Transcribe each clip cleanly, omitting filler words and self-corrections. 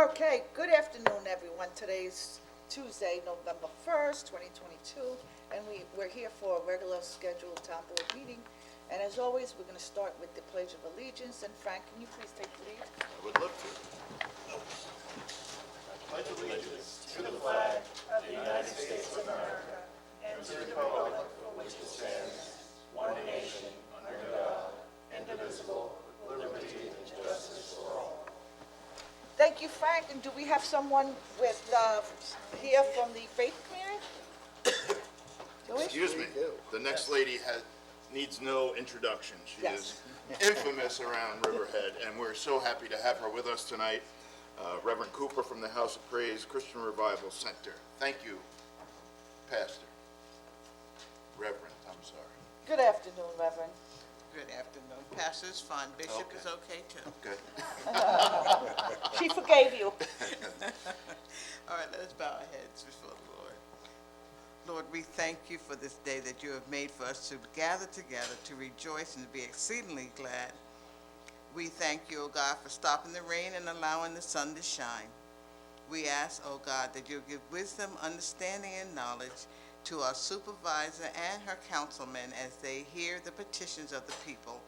Okay, good afternoon, everyone. Today's Tuesday, November 1st, 2022, and we're here for a regular scheduled town board meeting. And as always, we're going to start with the Pledge of Allegiance. And Frank, can you please take the lead? I would love to. Pledge allegiance to the flag of the United States of America and to the republic for which it stands, one nation, under God, indivisible, with liberty and justice for all. Thank you, Frank. And do we have someone with, here from the faith community? Do we? Excuse me, the next lady needs no introduction. She is infamous around Riverhead, and we're so happy to have her with us tonight. Reverend Cooper from the House of Praise Christian Revival Center. Thank you, Pastor. Reverend, I'm sorry. Good afternoon, Reverend. Good afternoon. Pastor's fine. Bishop is okay too. Good. She forgave you. All right, let's bow our heads before the Lord. Lord, we thank you for this day that you have made for us to gather together to rejoice and to be exceedingly glad. We thank you, O God, for stopping the rain and allowing the sun to shine. We ask, O God, that you'll give wisdom, understanding, and knowledge to our supervisor and her councilmen as they hear the petitions of the people.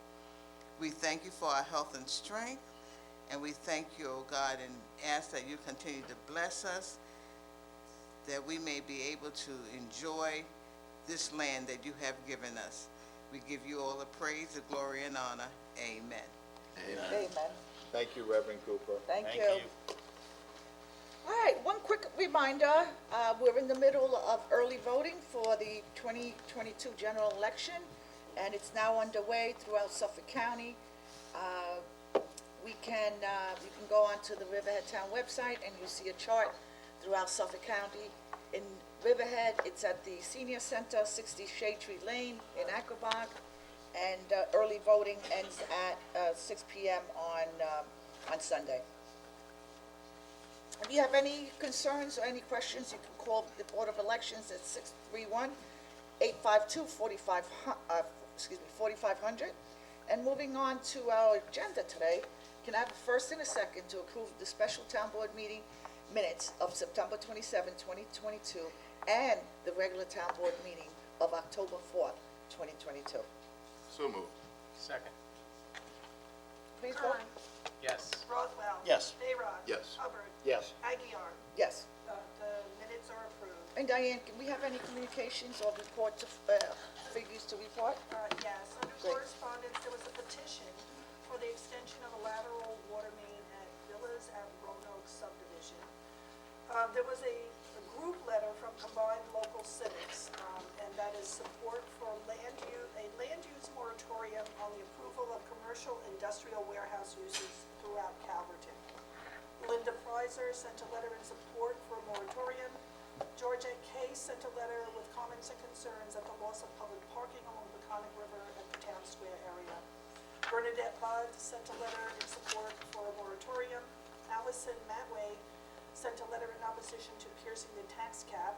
We thank you for our health and strength, and we thank you, O God, and ask that you continue to bless us, that we may be able to enjoy this land that you have given us. We give you all the praise, the glory, and honor. Amen. Amen. Thank you, Reverend Cooper. Thank you. All right, one quick reminder, we're in the middle of early voting for the 2022 general election, and it's now underway throughout Suffolk County. You can go onto the Riverhead Town website and you see a chart throughout Suffolk County. In Riverhead, it's at the Senior Center, 60 Shade Tree Lane in Aquabog, and early voting ends at 6 p.m. on Sunday. If you have any concerns or any questions, you can call the Board of Elections at 631-852-4500. And moving on to our agenda today, can I have a first and a second to approve the special town board meeting minutes of September 27, 2022, and the regular town board meeting of October 4th, 2022. So moved. Second. Please vote. Kern. Yes. Rothwell. Yes. Bayrod. Yes. Hubbard. Yes. Aguirre. Yes. The minutes are approved. And Diane, can we have any communications or reports of figures to report? Yes, under Great. correspondence, there was a petition for the extension of a lateral water main at Villas at Roanoke subdivision. There was a group letter from Combined Local Civics, and that is support for a land use moratorium on the approval of commercial industrial warehouse uses throughout Calverton. Linda Preiser sent a letter in support for a moratorium. Georgette Kay sent a letter with comments and concerns at the loss of public parking along the Conic River at the Town Square area. Bernadette Budd sent a letter in support for a moratorium. Allison Matway sent a letter in opposition to piercing the tax cap.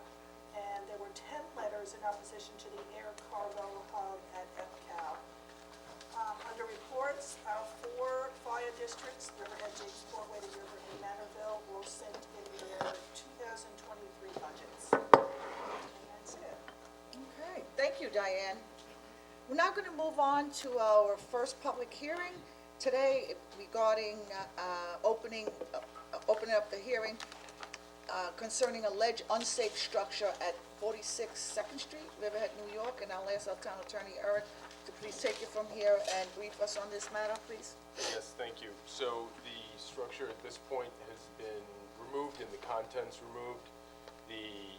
And there were 10 letters in opposition to the air cargo hub at FCAL. Under reports, our 4 fire districts, Riverhead, Jamesport, Wading River, and Manorville, will send in their 2023 budgets. And that's it. Okay, thank you, Diane. We're now going to move on to our first public hearing today regarding opening up the hearing concerning alleged unsafe structure at 46 2nd Street, Riverhead, New York. And I'll ask our town attorney, Eric, to please take it from here and brief us on this matter, please. Yes, thank you. So the structure at this point has been removed and the contents removed. The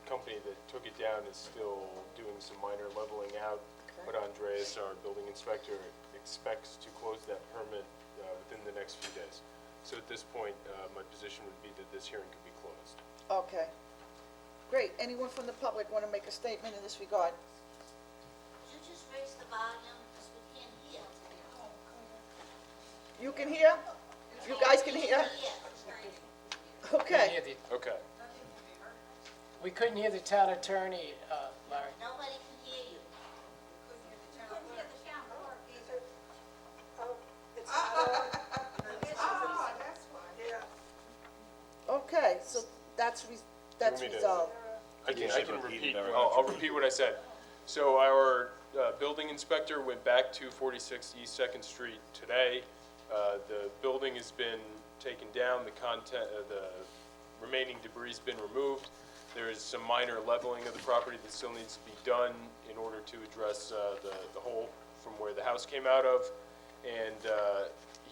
company that took it down is still doing some minor leveling out, but Andreas, our building inspector, expects to close that permit within the next few days. So at this point, my position would be that this hearing could be closed. Okay. Great. Anyone from the public want to make a statement in this regard? Should just raise the volume because we can't hear. You can hear? You guys can hear? Okay. Okay. We couldn't hear the town attorney, Larry. Nobody can hear you. Oh, it's not on. Yeah. that's me to- resolved. I can repeat, I'll repeat what I said. So our building inspector went back to 46 East Second Street today. The building has been taken down, the remaining debris has been removed. There is some minor leveling of the property that still needs to be done in order to address the hole from where the house came out of. And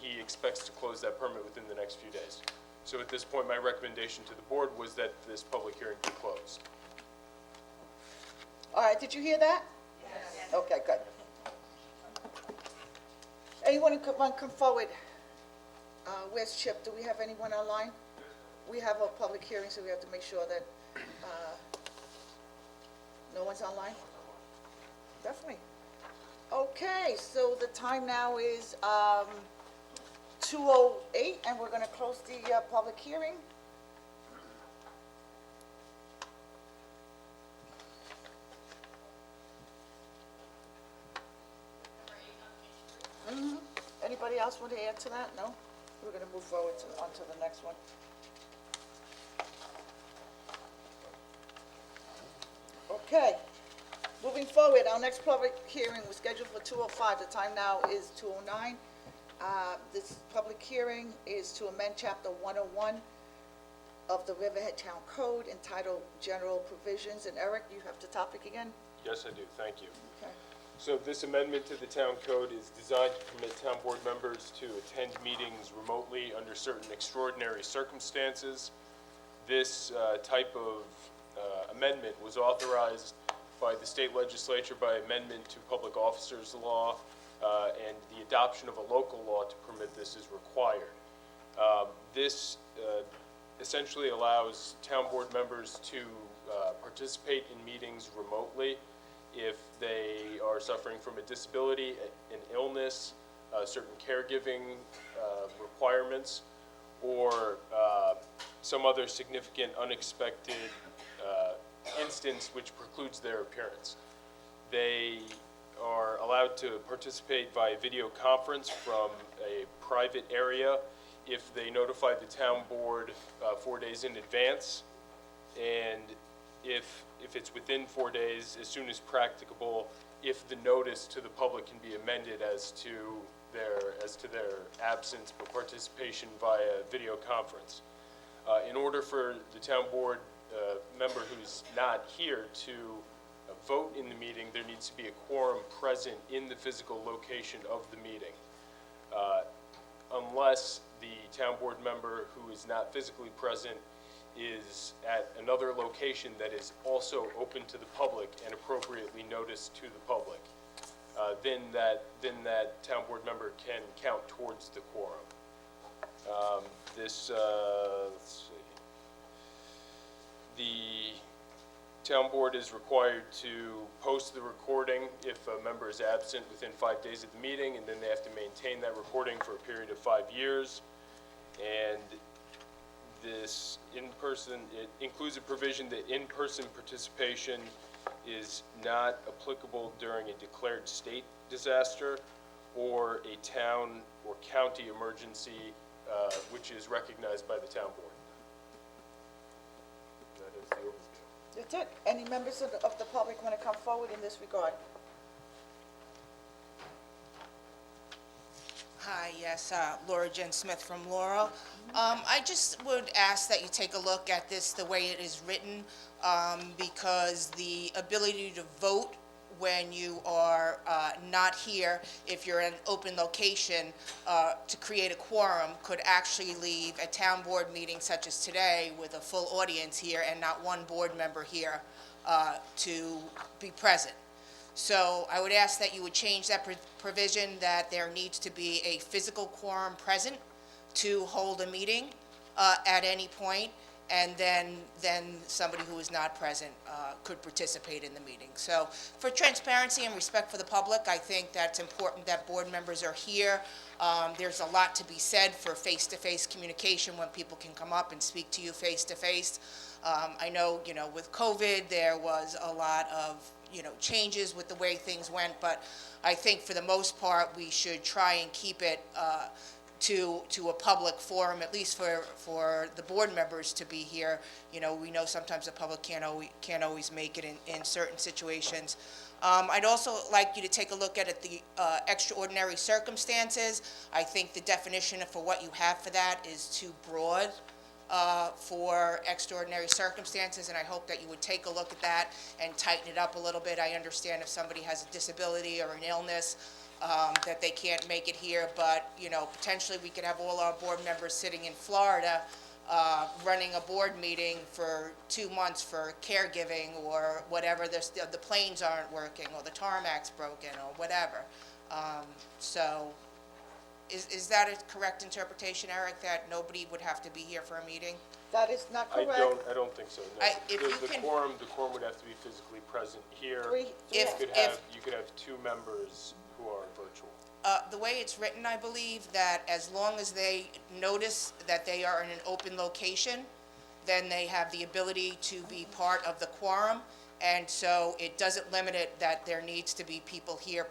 he expects to close that permit within the next few days. So at this point, my recommendation to the board was that this public hearing be closed. All right, did you hear that? Yes. Okay, good. Anyone who want to come forward? Where's Chip? Do we have anyone online? We have a public hearing, so we have to make sure that no one's online? Definitely. Okay, so the time now is 2:08, and we're going to close the public hearing. Anybody else want to add to that? No? We're going to move forward on to the next one. Okay. Moving forward, our next public hearing was scheduled for 2:05. The time now is 2:09. This public hearing is to amend Chapter 101 of the Riverhead Town Code entitled General Provisions. And Eric, you have the topic again? Yes, I do, thank you. Okay. So this amendment to the town code is designed to permit town board members to attend meetings remotely under certain extraordinary circumstances. This type of amendment was authorized by the state legislature by amendment to public officers law, and the adoption of a local law to permit this is required. This essentially allows town board members to participate in meetings remotely if they are suffering from a disability, an illness, certain caregiving requirements, or some other significant unexpected instance which precludes their appearance. They are allowed to participate by video conference from a private area if they notify the town board 4 days in advance, and if it's within 4 days, as soon as practicable, if the notice to the public can be amended as to their absence but participation via video conference. In order for the town board member who's not here to vote in the meeting, there needs to be a quorum present in the physical location of the meeting. Unless the town board member who is not physically present is at another location that is also open to the public and appropriately noticed to the public, then that town board member can count towards the quorum. Let's see. The town board is required to post the recording if a member is absent within 5 days of the meeting, and then they have to maintain that recording for a period of 5 years. And this in-person, it includes a provision that in-person participation is not applicable during a declared state disaster or a town or county emergency, which is recognized by the town board. That is the overview. That's it. Any members of the public want to come forward in this regard? Hi, yes, Laura Jen Smith from Laurel. I just would ask that you take a look at this the way it is written, because the ability to vote when you are not here, if you're in an open location, to create a quorum could actually leave a town board meeting such as today with a full audience here and not one board member here to be present. So I would ask that you would change that provision, that there needs to be a physical quorum present to hold a meeting at any point, and then somebody who is not present could participate in the meeting. So for transparency and respect for the public, I think that's important that board members are here. There's a lot to be said for face-to-face communication when people can come up and speak to you face-to-face. I know, with COVID, there was a lot of changes with the way things went, but I think for the most part, we should try and keep it to a public forum, at least for the board members to be here. You know, we know sometimes the public can't always make it in certain situations. I'd also like you to take a look at it, the extraordinary circumstances. I think the definition for what you have for that is too broad for extraordinary circumstances, and I hope that you would take a look at that and tighten it up a little bit. I understand if somebody has a disability or an illness, that they can't make it here, but, you know, potentially we could have all our board members sitting in Florida, running a board meeting for 2 months for caregiving or whatever, the planes aren't working, or the tarmac's broken, or whatever. So, is that a correct interpretation, Eric, that nobody would have to be here for a meeting? That is not I correct. don't think so, no. If you The can- quorum would have to be physically present here. If- You could have 2 members who are virtual. The way it's written, I believe, that as long as they notice that they are in an open location, then they have the ability to be part of the quorum, and so it doesn't limit it that there needs to be people here,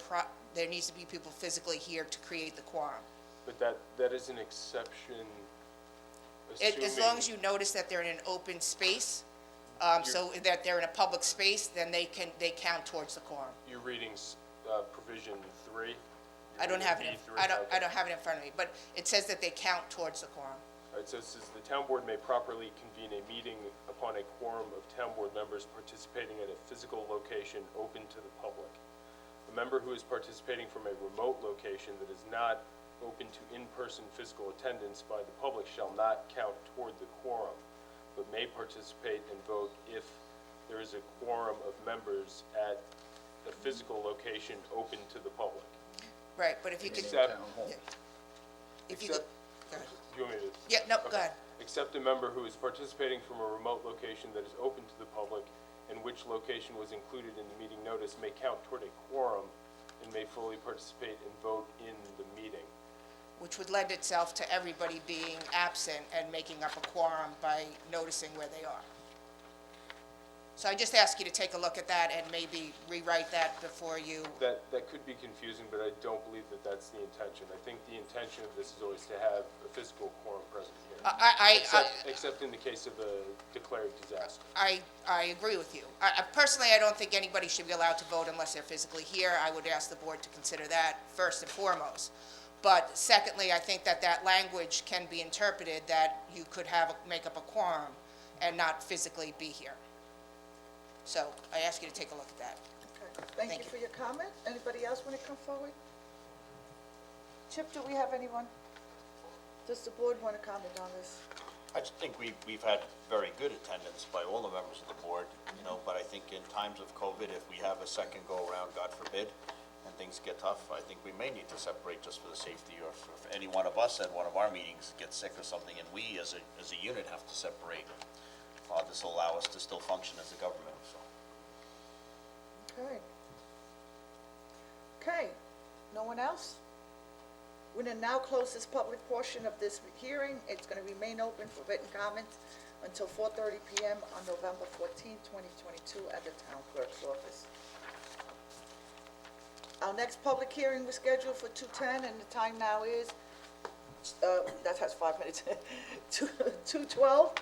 there needs to be people physically here to create the quorum. But that is an exception, As long as you notice that they're in an open space, so that they're in a public space, then they count towards the quorum. You're reading provision 3? I don't have it, B3? I don't Okay. have it in front of me, but it says that they count towards the quorum. All right, so it says, "The town board may properly convene a meeting upon a quorum of town board members participating at a physical location open to the public. A member who is participating from a remote location that is not open to in-person physical attendance by the public shall not count toward the quorum, but may participate and vote if there is a quorum of members at a physical location open to the public." Right, but if you could, Except, if you could, except- go ahead. do you want me to? Yeah, no, go Okay. ahead. Except a member who is participating from a remote location that is open to the public and which location was included in the meeting notice may count toward a quorum and may fully participate and vote in the meeting. Which would lend itself to everybody being absent and making up a quorum by noticing where they are. So I just ask you to take a look at that and maybe rewrite that before you, That could be confusing, but I don't believe that that's the intention. I think the intention of this is always to have a physical quorum present here. Except in the case of a declared disaster. I agree with you. Personally, I don't think anybody should be allowed to vote unless they're physically here. I would ask the board to consider that first and foremost. But secondly, I think that language can be interpreted that you could make up a quorum and not physically be here. So I ask you to take a look at that. Okay. Thank you Thank you. for your comment. Anybody else want to come forward? Chip, do we have anyone? Does the board want to comment on this? I just think we've had very good attendance by all the members of the board, you know, but I think in times of COVID, if we have a second go-around, God forbid, and things get tough, I think we may need to separate just for the safety, or if any one of us at one of our meetings gets sick or something, and we as a unit have to separate, this will allow us to still function as a government, so. Okay. Okay, no one else? We're gonna now close this public portion of this hearing. It's gonna remain open for written comments until 4:30 PM on November 14th, 2022 at the town clerk's office. Our next public hearing was scheduled for 2:10, and the time now is, that has 5 minutes, 2:12.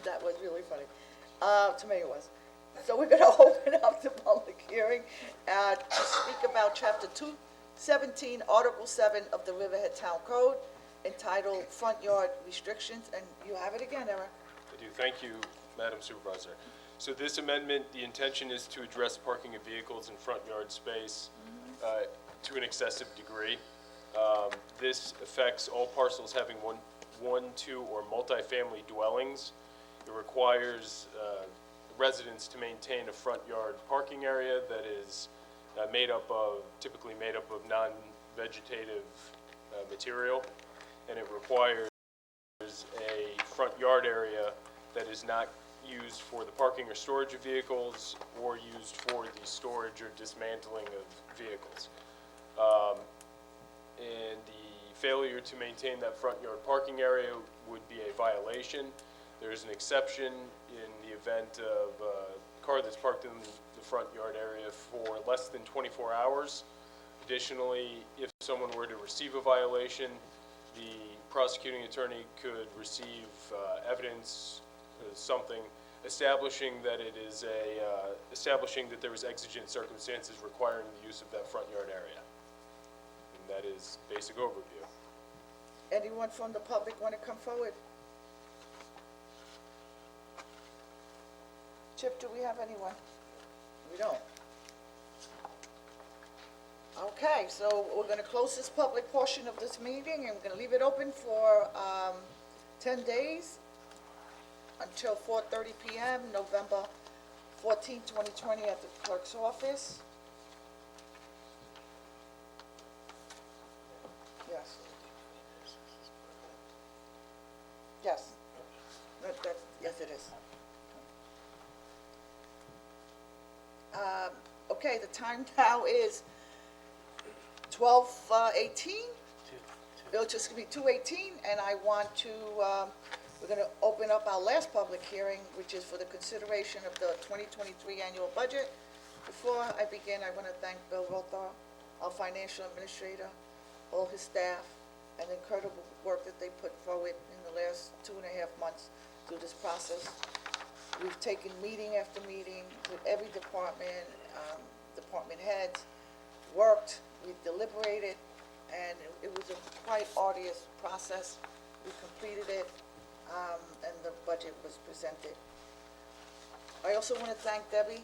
That was really funny. To me it was. So we're gonna open up the public hearing to speak about chapter 217, Article 7 of the Riverhead Town Code, entitled Front Yard Restrictions, and you have it again, Eric. I do. Thank you, Madam Supervisor. So this amendment, the intention is to address parking of vehicles in front yard space to an excessive degree. This affects all parcels having one, two, or multifamily dwellings. It requires residents to maintain a front yard parking area that is typically made up of non-vegetative material, and it requires a front yard area that is not used for the parking or storage of vehicles or used for the storage or dismantling of vehicles. And the failure to maintain that front yard parking area would be a violation. There's an exception in the event of a car that's parked in the front yard area for less than 24 hours. Additionally, if someone were to receive a violation, the prosecuting attorney could receive evidence, something, establishing that it is establishing that there was exigent circumstances requiring the use of that front yard area. And that is basic overview. Anyone from the public want to come forward? Chip, do we have anyone? We don't. Okay, so we're gonna close this public portion of this meeting, and we're gonna leave it open for 10 days until 4:30 PM, November 14, 2020, at the clerk's office. Yes. Yes. Yes, it is. Okay, the time now is 12:18. It'll just be 2:18, and I want to, we're gonna open up our last public hearing, which is for the consideration of the 2023 annual budget. Before I begin, I wanna thank Bill Rothar, our financial administrator, all his staff, and the incredible work that they put forward in the last 2.5 months through this process. We've taken meeting after meeting with every department, department heads, worked, we deliberated, and it was a quite arduous process. We completed it, and the budget was presented. I also want to thank Debbie,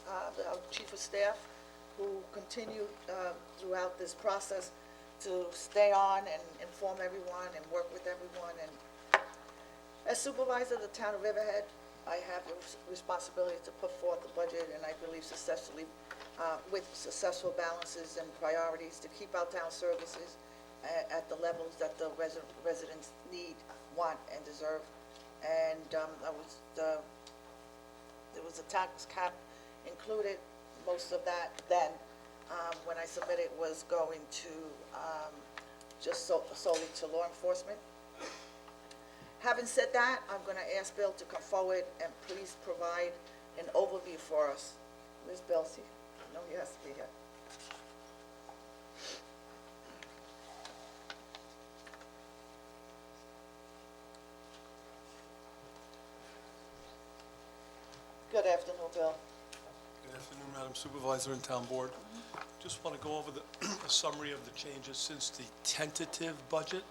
our chief of staff, who continued throughout this process to stay on and inform everyone and work with everyone. And as supervisor of the town of Riverhead, I have the responsibility to put forth the budget, and I believe successfully, with successful balances and priorities to keep our town services at the levels that the residents need, want, and deserve. And there was a tax cap included. Most of that then, when I submitted, was going to just solely to law enforcement. Having said that, I'm going to ask Bill to come forward and please provide an overview for us. Where's Bill? See, no, he has to be here. Good afternoon, Bill. Good afternoon, Madam Supervisor and Town Board. Just want to go over a summary of the changes since the tentative budget.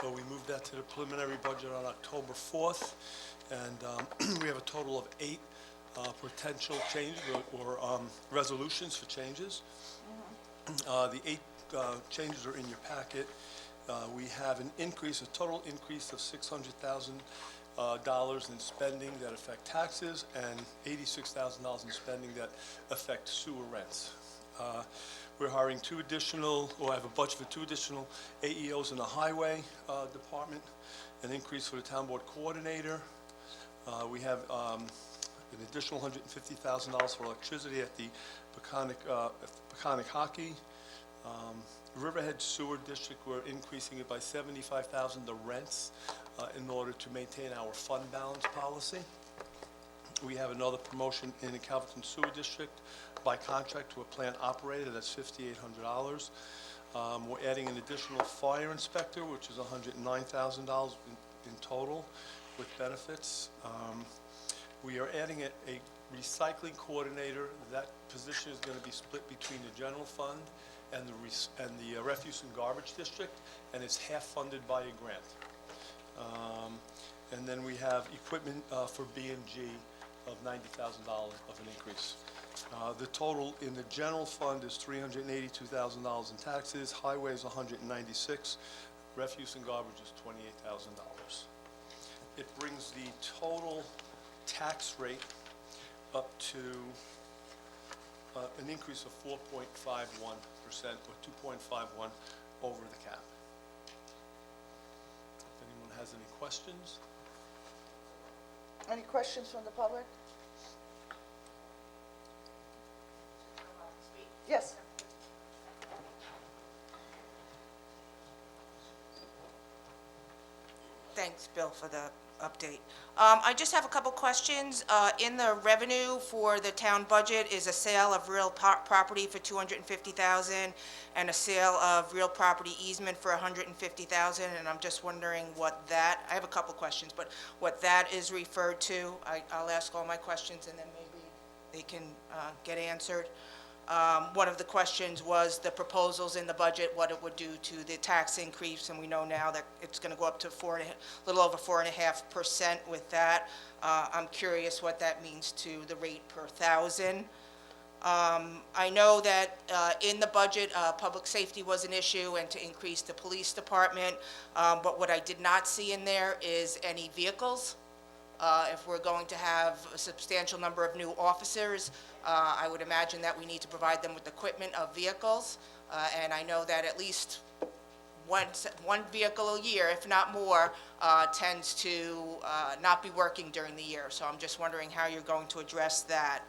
So we moved that to the preliminary budget on October 4th, and we have a total of 8 potential changes or resolutions for changes. The 8 changes are in your packet. We have an increase, a total increase of $600,000 in spending that affect taxes and $86,000 in spending that affect sewer rents. We're hiring 2 additional, or I have a budget for 2 additional AEOs in the highway department, an increase for the town board coordinator. We have an additional $150,000 for electricity at the Peconic Hockey. Riverhead Sewer District, we're increasing it by $75,000, the rents, in order to maintain our fund balance policy. We have another promotion in the Calverton Sewer District by contract to a plant operator, that's $5,800. We're adding an additional fire inspector, which is $109,000 in total with benefits. We are adding a recycling coordinator. That position is going to be split between the general fund and the refuse and garbage district, and it's half funded by a grant. And then we have equipment for B&G of $90,000 of an increase. The total in the general fund is $382,000 in taxes, highway is $196,000, refuse and garbage is $28,000. It brings the total tax rate up to an increase of 4.51%, or 2.51 over the cap. If anyone has any questions? Any questions from the public? Yes. Thanks, Bill, for the update. I just have a couple questions. In the revenue for the town budget is a sale of real property for $250,000 and a sale of real property easement for $150,000, and I'm just wondering what that, I have a couple questions, but what that is referred to. I'll ask all my questions and then maybe they can get answered. One of the questions was the proposals in the budget, what it would do to the tax increase, and we know now that it's going to go up to a little over 4.5% with that. I'm curious what that means to the rate per thousand. I know that in the budget, public safety was an issue and to increase the police department, but what I did not see in there is any vehicles. If we're going to have a substantial number of new officers, I would imagine that we need to provide them with equipment of vehicles. And I know that at least one vehicle a year, if not more, tends to not be working during the year. So I'm just wondering how you're going to address that.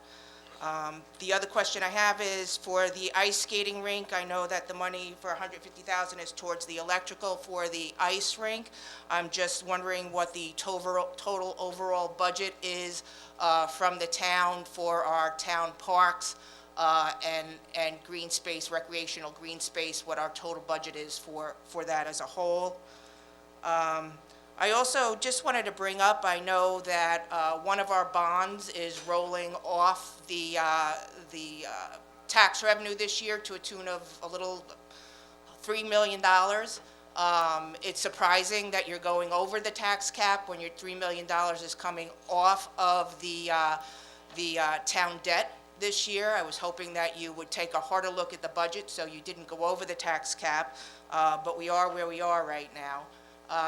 The other question I have is for the ice skating rink. I know that the money for $150,000 is towards the electrical for the ice rink. I'm just wondering what the total overall budget is from the town for our town parks and green space, recreational green space, what our total budget is for that as a whole. I also just wanted to bring up, I know that one of our bonds is rolling off the tax revenue this year to a tune of a little $3 million. It's surprising that you're going over the tax cap when your $3 million is coming off of the town debt this year. I was hoping that you would take a harder look at the budget so you didn't go over the tax cap, but we are where we are right now.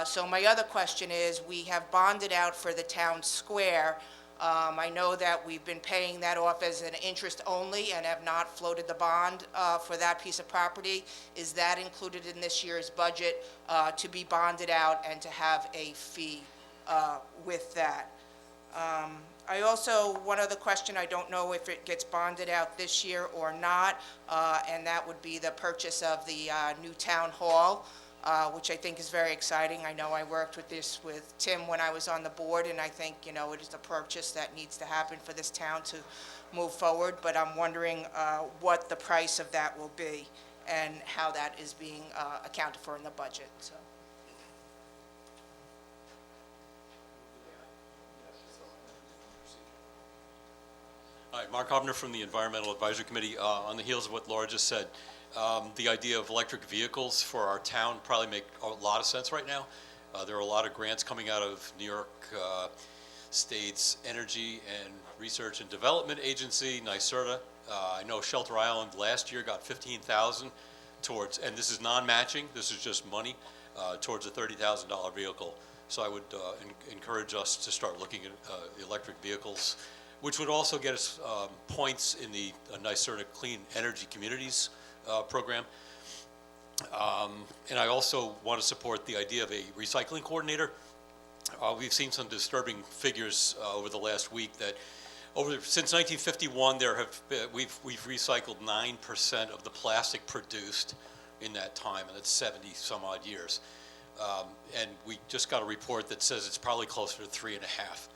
So my other question is, we have bonded out for the town square. I know that we've been paying that off as an interest only and have not floated the bond for that piece of property. Is that included in this year's budget to be bonded out and to have a fee with that? I also, one other question, I don't know if it gets bonded out this year or not, and that would be the purchase of the new town hall. Which I think is very exciting. I know I worked with Tim when I was on the board, and I think, it is a purchase that needs to happen for this town to move forward, but I'm wondering what the price of that will be and how that is being accounted for in the budget, so. Hi, Mark Hobner from the Environmental Advisory Committee. On the heels of what Laura just said, the idea of electric vehicles for our town probably make a lot of sense right now. There are a lot of grants coming out of New York State's Energy and Research and Development Agency, NYSERDA. I know Shelter Island last year got $15,000 towards, and this is non-matching, this is just money, towards a $30,000 vehicle. So I would encourage us to start looking at electric vehicles, which would also get us points in the NYSERDA Clean Energy Communities program. And I also want to support the idea of a recycling coordinator. We've seen some disturbing figures over the last week that since 1951 we've recycled 9% of the plastic produced in that time, and it's 70 some odd years. And we just got a report that says it's probably closer to 3.5.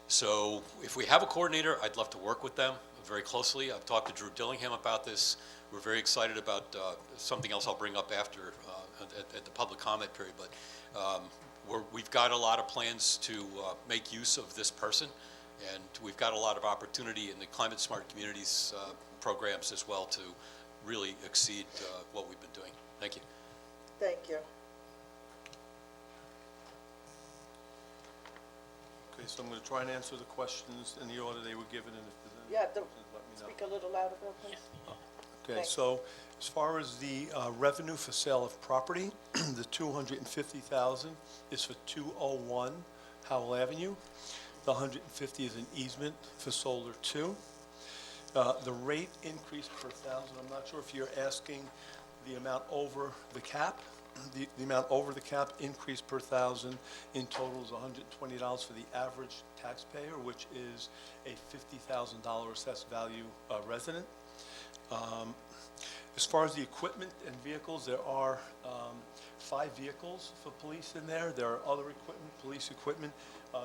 So if we have a coordinator, I'd love to work with them very closely. I've talked to Drew Dillingham about this. We're very excited about something else I'll bring up after at the public comment period. But we've got a lot of plans to make use of this person, and we've got a lot of opportunity in the Climate Smart Communities programs as well to really exceed what we've been doing. Thank you. Thank you. Okay, so I'm going to try and answer the questions in the order they were given, and if there's any Yeah, questions, let me know. speak a little louder, Bill, please. Okay, Thanks. so as far as the revenue for sale of property, the $250,000 is for 201 Howell Avenue. The $150 is an easement for Solar 2. The rate increase per thousand, I'm not sure if you're asking the amount over the cap. The amount over the cap increase per thousand in total is $120 for the average taxpayer, which is a $50,000 assessed value resident. As far as the equipment and vehicles, there are 5 vehicles for police in there. There are other equipment, police equipment.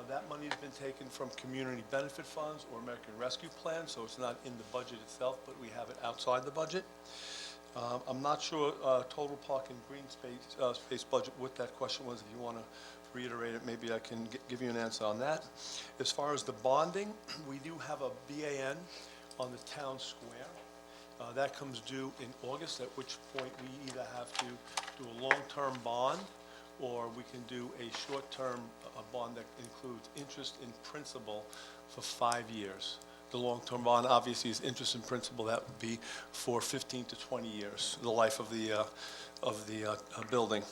That money has been taken from community benefit funds or American Rescue Plan, so it's not in the budget itself, but we have it outside the budget. I'm not sure total park and green space budget, what that question was. If you want to reiterate it, maybe I can give you an answer on that. As far as the bonding, we do have a BAN on the town square. That comes due in August, at which point we either have to do a long-term bond, or we can do a short-term bond that includes interest in principal for 5 years. The long-term bond obviously is interest in principal. That would be for 15 to 20 years, the life of the building.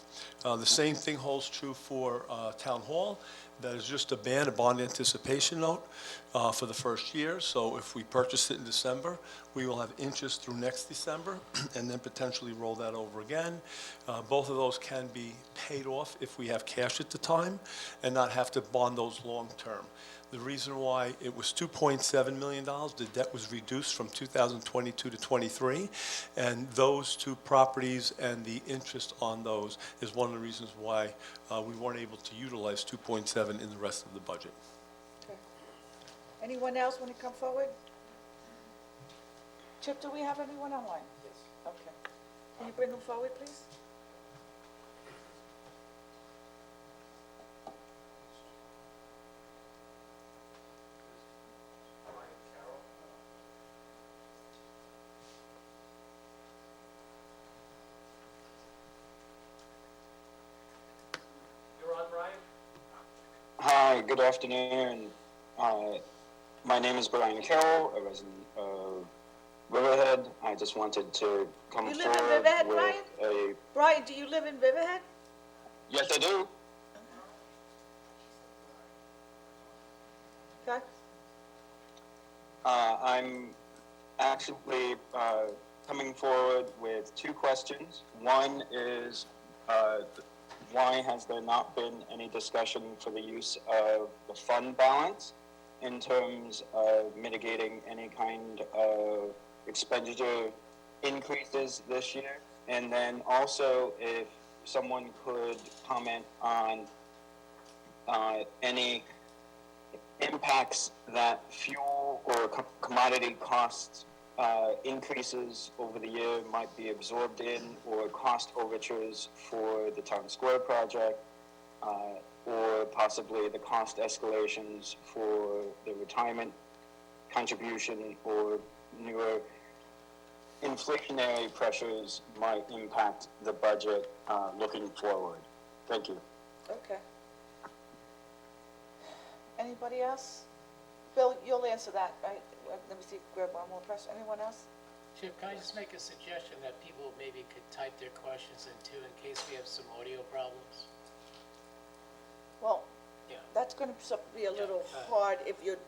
The same thing holds true for Town Hall. That is just a bond anticipation note for the first year. So if we purchase it in December, we will have interest through next December and then potentially roll that over again. Both of those can be paid off if we have cash at the time and not have to bond those long-term. The reason why it was $2.7 million, the debt was reduced from 2022 to 23, and those 2 properties and the interest on those is one of the reasons why we weren't able to utilize 2.7 in the rest of the budget. Okay. Anyone else want to come forward? Chip, do we have anyone online? Yes. Okay. Can you bring them forward, please? Hi, good afternoon. My name is Brian Carroll, a resident of Riverhead. I just wanted to come You live in forward Riverhead, with Brian? a... Brian, do you live in Riverhead? Yes, I do. Okay. I'm actually coming forward with 2 questions. One is, why has there not been any discussion for the use of the fund balance in terms of mitigating any kind of expenditure increases this year? And then also, if someone could comment on any impacts that fuel or commodity costs increases over the year might be absorbed in, or cost overtures for the Town Square project, or possibly the cost escalations for the retirement contribution, or newer inflationary pressures might impact the budget looking forward. Thank you. Okay. Anybody else? Bill, you'll answer that, right? Let me see, grab one more person. Anyone else? Chip, can I just make a suggestion that people maybe could type their questions in too, in case we have some audio problems? Well, Yeah. that's gonna be a little Yeah. hard if you're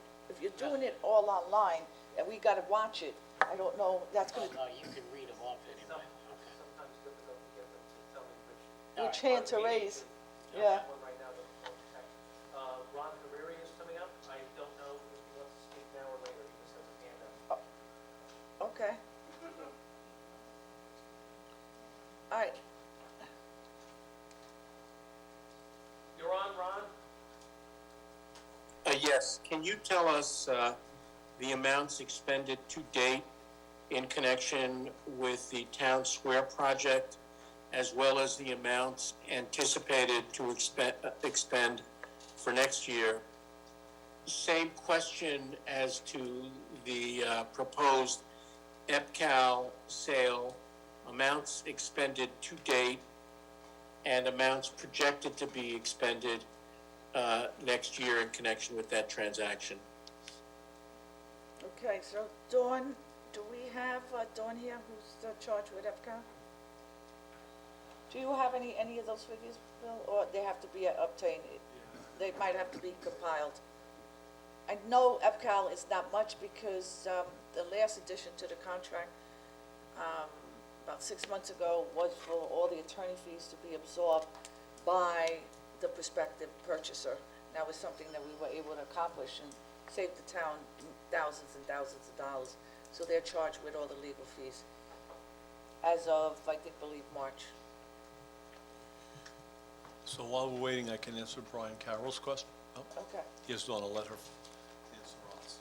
doing it all online and we gotta watch it. I don't know, that's Oh, gonna, no, you can read them off anyway. Okay. Sometimes difficult to get them to tell me which. All which right. hand to raise. I Yeah. have one right now that won't detect. Ron Hariri is coming up. I don't know if he wants to speak now or later. He just has his hand up. Okay. All right, You're on, Ron? Yes, can you tell us the amounts expended to date in connection with the Town Square project, as well as the amounts anticipated to expend for next year? Same question as to the proposed EPCAL sale, amounts expended to date, and amounts projected to be expended next year in connection with that transaction. okay, so Dawn, do we have Dawn here, who's charged with EPCA? Do you have any of those figures, Bill, or they have to be obtained? They might have to be compiled. I know EPCAL is not much because the last addition to the contract, about 6 months ago, was for all the attorney fees to be absorbed by the prospective purchaser. That was something that we were able to accomplish and save the town thousands and thousands of dollars. So they're charged with all the legal fees. as of, I believe, March. So while we're waiting, I can answer Brian Carroll's question. Oh, Okay. Yes, Donna, let her answer Ron's.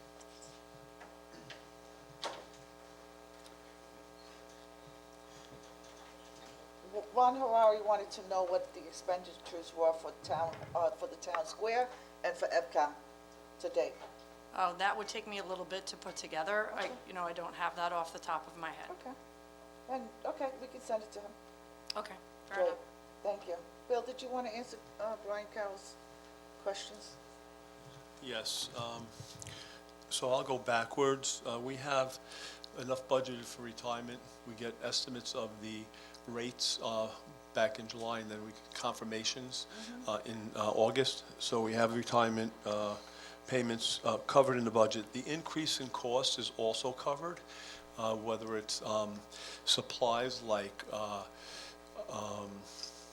Ron Harari wanted to know what the expenditures were for the town square and for EPCAM to date. Oh, that would take me a little bit to put together. I don't have that off the top of my head. Okay. And, okay, we can send it to him. Okay, fair Great, enough. thank you. Bill, did you want to answer Brian Carroll's questions? Yes, so I'll go backwards. We have enough budgeted for retirement. We get estimates of the rates back in July, and then we get confirmations in August. So we have retirement payments covered in the budget. The increase in cost is also covered, whether it's supplies like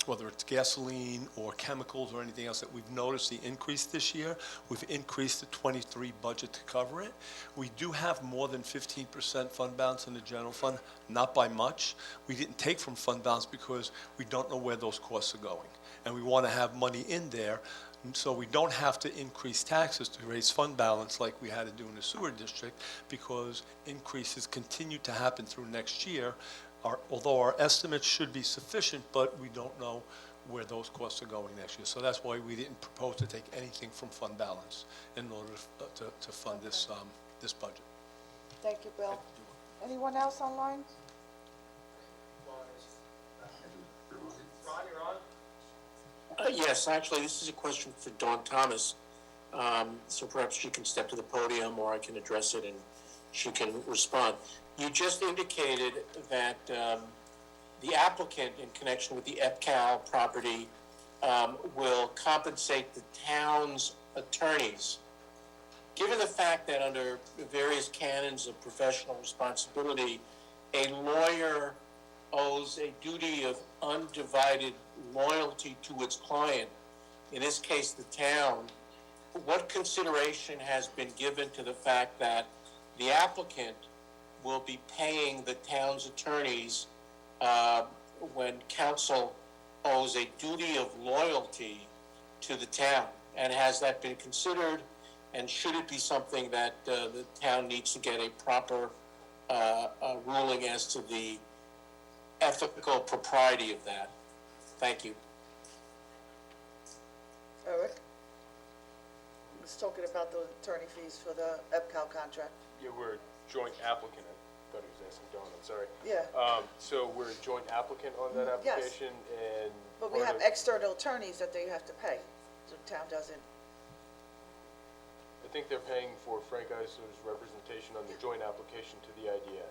whether it's gasoline or chemicals or anything else that we've noticed the increase this year. We've increased the '23 budget to cover it. We do have more than 15% fund balance in the general fund, not by much. We didn't take from fund balance because we don't know where those costs are going. And we want to have money in there so we don't have to increase taxes to raise fund balance like we had to do in the sewer district, because increases continue to happen through next year. Although our estimates should be sufficient, but we don't know where those costs are going next year. So that's why we didn't propose to take anything from fund balance in order to fund this budget. Thank you, Bill. Anyone else online? Ron, you're on? Yes, actually, this is a question for Dawn Thomas. So perhaps she can step to the podium, or I can address it and she can respond. You just indicated that the applicant, in connection with the EPCAL property, will compensate the town's attorneys. Given the fact that under various canons of professional responsibility, a lawyer owes a duty of undivided loyalty to its client, in this case the town, what consideration has been given to the fact that the applicant will be paying the town's attorneys when counsel owes a duty of loyalty to the town? And has that been considered, and should it be something that the town needs to get a proper ruling as to the ethical propriety of that? Thank you. Eric? He was talking about the attorney fees for the EPCAL contract. Yeah, we're a joint applicant. I thought he was asking Dawn, I'm sorry. Yeah. So we're a joint applicant on that Yes. application, and But we part have of- external attorneys that they have to pay. The town doesn't. I think they're paying for Frank Eisler's representation on the joint application to the IDA.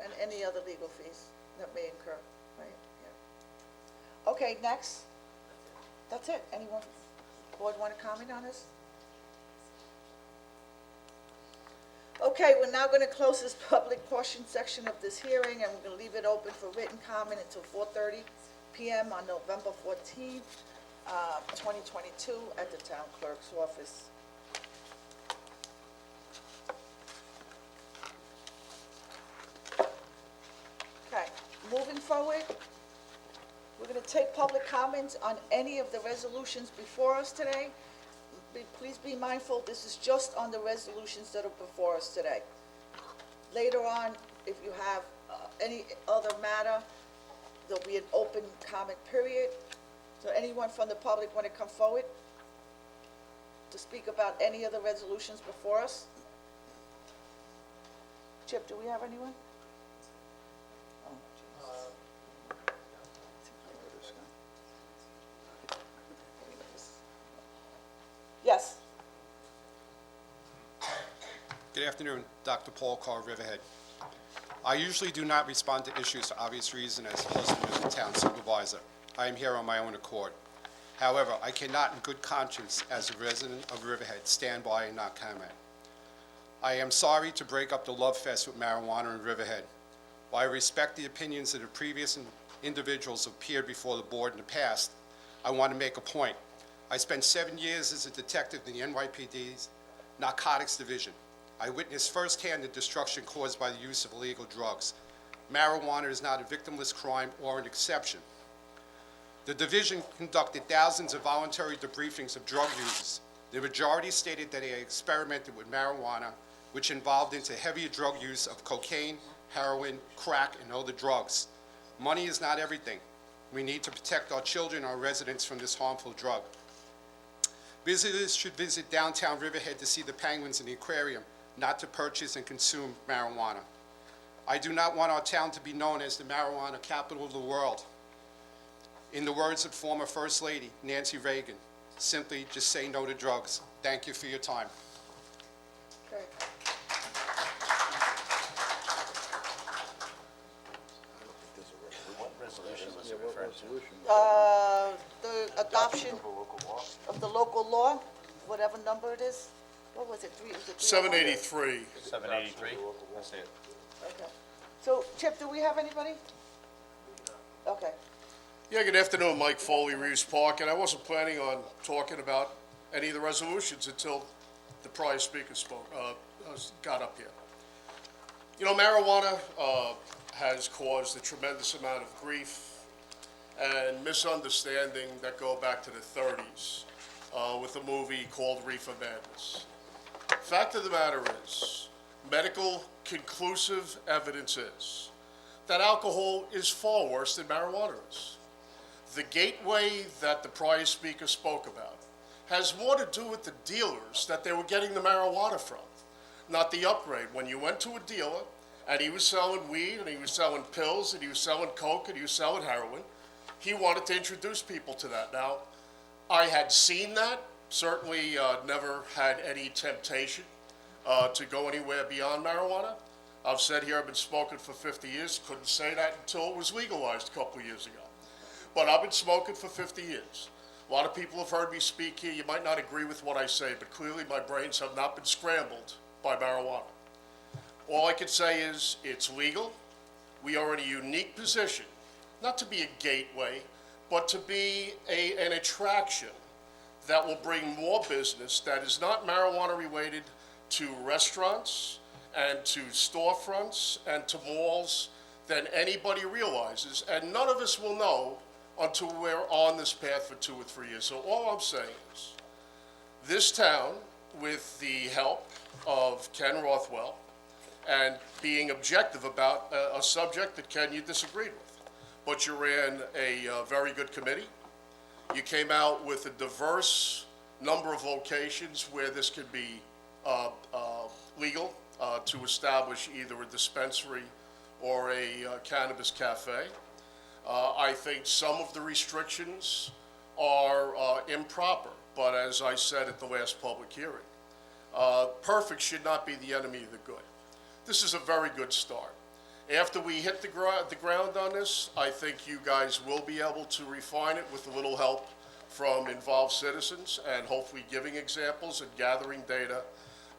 And any other legal fees that may incur, right? Yeah. Okay, next. That's it. Anyone, board want to comment on this? Okay, we're now going to close this public portion section of this hearing, and we're going to leave it open for written comment until 4:30 PM on November 14th, 2022, at the town clerk's office. Okay, moving forward, we're going to take public comments on any of the resolutions before us today. Please be mindful, this is just on the resolutions that are before us today. Later on, if you have any other matter, there'll be an open comment period. So anyone from the public want to come forward to speak about any of the resolutions before us? Chip, do we have anyone? Oh, jeez. Yes. Good afternoon, Dr. Paul Carr, Riverhead. I usually do not respond to issues for obvious reason as husband of the town supervisor. I am here on my own accord. However, I cannot in good conscience, as a resident of Riverhead, stand by and not comment. I am sorry to break up the love fest with marijuana in Riverhead. While I respect the opinions of the previous individuals who appeared before the board in the past, I want to make a point. I spent 7 years as a detective in the NYPD's Narcotics Division. I witnessed firsthand the destruction caused by the use of illegal drugs. marijuana is not a victimless crime or an exception. The division conducted thousands of voluntary debriefings of drug users. The majority stated that they had experimented with marijuana, which involved into heavier drug use of cocaine, heroin, crack, and other drugs. Money is not everything. We need to protect our children and our residents from this harmful drug. Visitors should visit downtown Riverhead to see the penguins in the aquarium, not to purchase and consume marijuana. I do not want our town to be known as the marijuana capital of the world. In the words of former First Lady Nancy Reagan, simply just say no to drugs. Thank you for your time. Okay. What resolution was it referring to? The adoption of the local law, whatever number it is. What was it, was it 783. 783? That's it. Okay. So, Chip, do we have anybody? Okay. Yeah, good afternoon, Mike Foley, Reeves Park, and I wasn't planning on talking about any of the resolutions until the prior speaker got up here. You know, marijuana has caused a tremendous amount of grief and misunderstanding that go back to the 30s with a movie called Reefer Madness. Fact of the matter is, medical conclusive evidence is that alcohol is far worse than marijuana is. The gateway that the prior speaker spoke about has more to do with the dealers that they were getting the marijuana from, not the upgrade. When you went to a dealer and he was selling weed and he was selling pills and he was selling coke and he was selling heroin, he wanted to introduce people to that. Now, I had seen that, certainly never had any temptation to go anywhere beyond marijuana. I've said here I've been smoking for 50 years, couldn't say that until it was legalized a couple of years ago. But I've been smoking for 50 years. A lot of people have heard me speak here. You might not agree with what I say, but clearly my brains have not been scrambled by marijuana. All I can say is it's legal. We are in a unique position, not to be a gateway, but to be an attraction that will bring more business that is not marijuana related to restaurants and to storefronts and to malls than anybody realizes. And none of us will know until we're on this path for 2 or 3 years. So all I'm saying is, this town, with the help of Ken Rothwell, and being objective about a subject that, Ken, you disagreed with, but you ran a very good committee. You came out with a diverse number of locations where this could be legal to establish either a dispensary or a cannabis cafe. I think some of the restrictions are improper, but as I said at the last public hearing, perfect should not be the enemy of the good. This is a very good start. After we hit the ground on this, I think you guys will be able to refine it with a little help from involved citizens and hopefully giving examples and gathering data.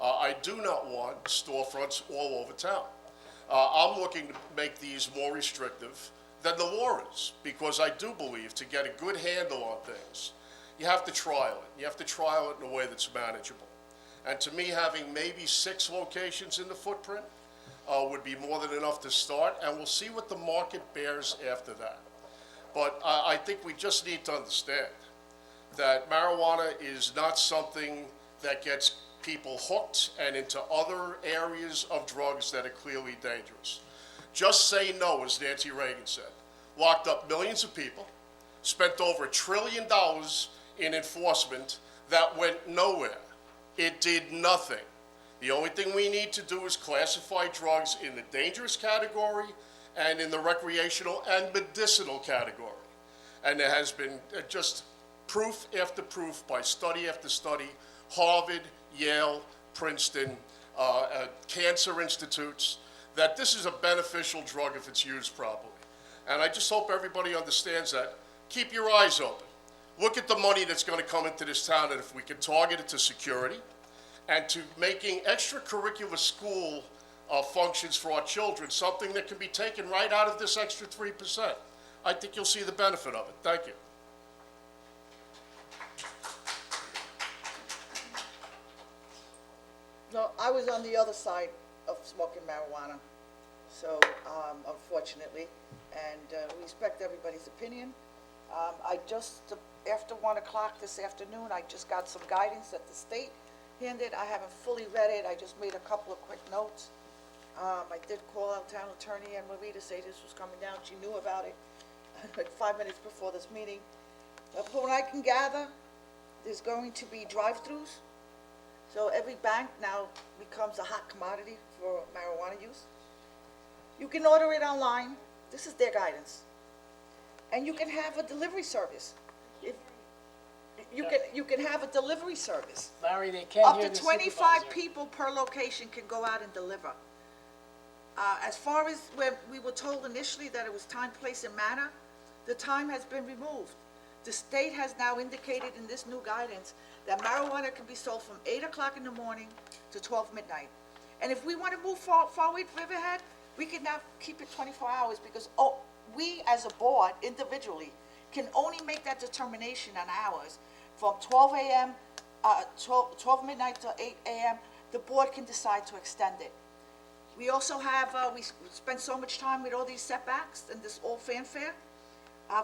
I do not want storefronts all over town. I'm looking to make these more restrictive than the law is, because I do believe to get a good handle on things, you have to trial it. You have to trial it in a way that's manageable. And to me, having maybe 6 locations in the footprint would be more than enough to start, and we'll see what the market bears after that. But I think we just need to understand that marijuana is not something that gets people hooked and into other areas of drugs that are clearly dangerous. Just say no, as Nancy Reagan said. Locked up millions of people, spent over $1 trillion in enforcement that went nowhere. It did nothing. The only thing we need to do is classify drugs in the dangerous category and in the recreational and medicinal category. And there has been just proof after proof by study after study, Harvard, Yale, Princeton, cancer institutes, that this is a beneficial drug if it's used properly. And I just hope everybody understands that. Keep your eyes open. Look at the money that's going to come into this town, and if we can target it to security and to making extracurricular school functions for our children, something that can be taken right out of this extra 3%, I think you'll see the benefit of it. Thank you. No, I was on the other side of smoking marijuana. so, unfortunately, and we respect everybody's opinion. I just, after 1 o'clock this afternoon, I just got some guidance that the state handed. I haven't fully read it, I just made a couple of quick notes. I did call our town attorney Anne Marie to say this was coming down, she knew about it, like 5 minutes before this meeting. But from what I can gather, there's going to be drive-throughs, so every bank now becomes a hot commodity for marijuana use. You can order it online, this is their guidance. And you can have a delivery service. If, you can have a delivery service. Larry, they can't Up hear to the 25 supervisor. people per location can go out and deliver. As far as when we were told initially that it was time, place, and manner, the time has been removed. The state has now indicated in this new guidance that marijuana can be sold from 8 o'clock in the morning to 12 midnight. And if we want to move forward Riverhead, we can now keep it 24 hours because we as a board individually can only make that determination on hours from 12 a.m., 12 midnight to 8 a.m. The board can decide to extend it. We also have, we spend so much time with all these setbacks and this old fanfare.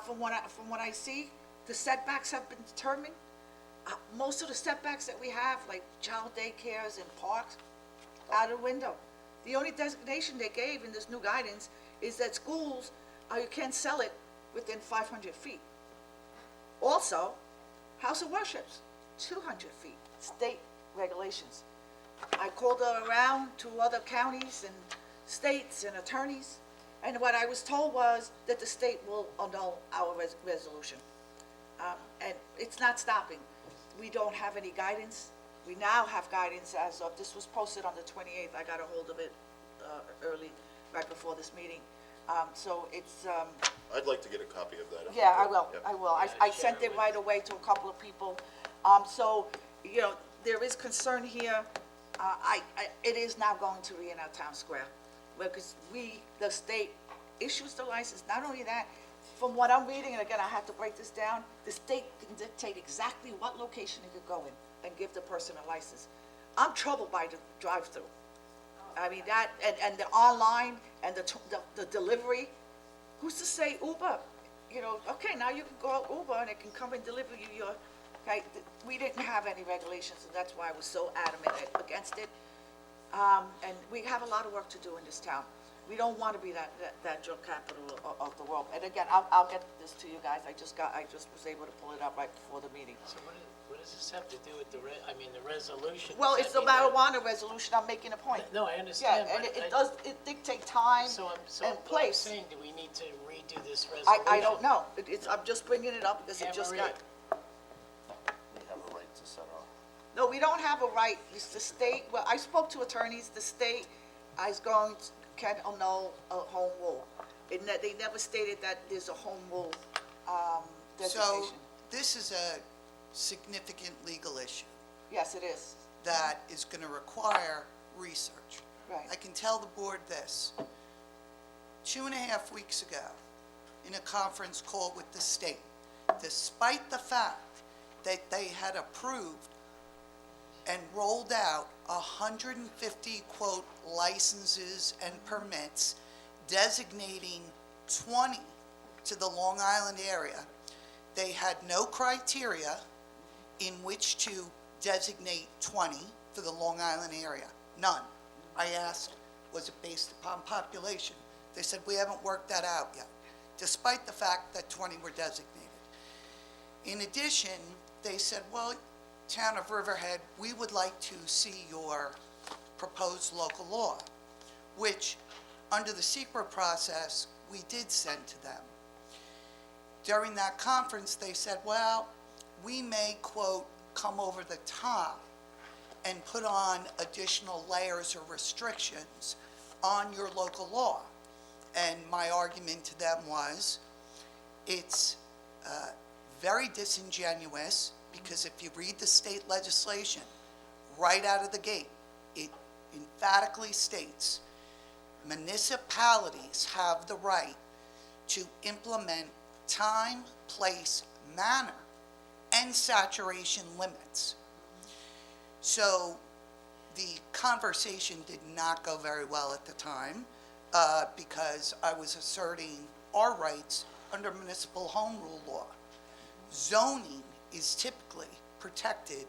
From what I see, the setbacks have been determined. Most of the setbacks that we have, like child daycares and parks, out the window. The only designation they gave in this new guidance is that schools, you can't sell it within 500 feet. Also, house of worships, 200 feet, state regulations. I called around to other counties and states and attorneys, and what I was told was that the state will annul our resolution. And it's not stopping. We don't have any guidance. We now have guidance as of, this was posted on the 28th, I got a hold of it early, right before this meeting. So it's, I'd like to get a copy of that. if you yeah, I could. will, Yep. I will. I sent it right away to a couple of people. So, you know, there is concern here. It is now going to be in our town square, because the state issues the license. Not only that, from what I'm reading, and again, I have to break this down, the state can dictate exactly what location it could go in and give the person a license. I'm troubled by the drive-through. I mean, that, and the online, and the delivery. Who's to say Uber? You know, okay, now you can go out Uber and it can come and deliver you your, okay, we didn't have any regulations, and that's why I was so adamant against it. And we have a lot of work to do in this town. We don't want to be that drug capital of the world. And again, I'll get this to you guys. I just was able to pull it up right before the meeting. So what does this have to do with the resolution? Well, Does it's that the mean that- marijuana resolution, I'm making a point. No, I understand, Yeah, and but it dictate time So and what I'm place. saying, do we need to redo this resolution? I don't know. I'm just bringing it up because it Anne just Marie. got, We have a right to set our, no, we don't have a right. It's the state, well, I spoke to attorneys, the state can annul a home rule. They never stated that there's a home rule So, designation. this is a significant legal issue Yes, it is. that is going to require research. Right. I can tell the board this. 2.5 weeks ago, in a conference call with the state, despite the fact that they had approved and rolled out 150, quote, licenses and permits, designating 20 to the Long Island area, they had no criteria in which to designate 20 for the Long Island area. None. I asked, was it based upon population? They said, we haven't worked that out yet, despite the fact that 20 were designated. In addition, they said, well, Town of Riverhead, we would like to see your proposed local law, which, under the secret process, we did send to them. During that conference, they said, well, we may, quote, come over the top and put on additional layers or restrictions on your local law. And my argument to them was, it's very disingenuous, because if you read the state legislation, right out of the gate, it emphatically states municipalities have the right to implement time, place, manner, and saturation limits. So the conversation did not go very well at the time. because I was asserting our rights under municipal home rule law. Zoning is typically protected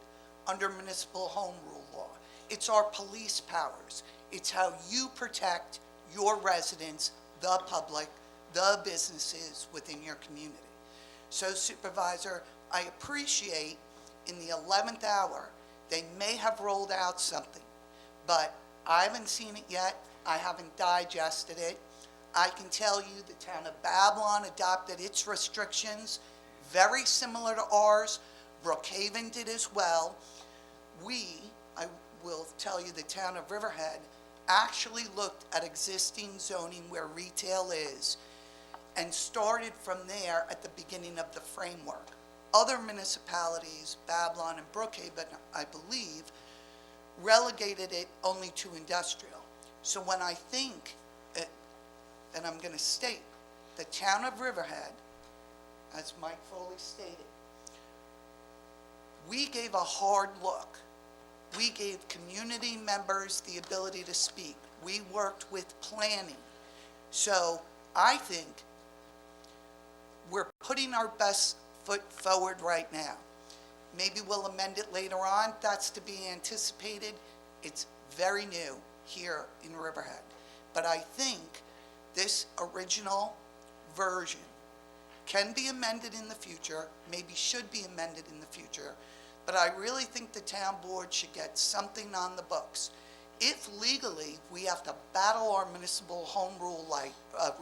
under municipal home rule law. It's our police powers. It's how you protect your residents, the public, the businesses within your community. So Supervisor, I appreciate in the 11th hour, they may have rolled out something, but I haven't seen it yet. I haven't digested it. I can tell you the town of Babylon adopted its restrictions, very similar to ours. Brookhaven did as well. I will tell you, the town of Riverhead actually looked at existing zoning where retail is and started from there at the beginning of the framework. Other municipalities, Babylon and Brookhaven, I believe, relegated it only to industrial. So when I think, and I'm going to state, the town of Riverhead, as Mike Foley stated, we gave a hard look. We gave community members the ability to speak. We worked with planning. So I think we're putting our best foot forward right now. Maybe we'll amend it later on. That's to be anticipated. It's very new here in Riverhead. But I think this original version can be amended in the future, maybe should be amended in the future, but I really think the town board should get something on the books. If legally we have to battle our municipal home rule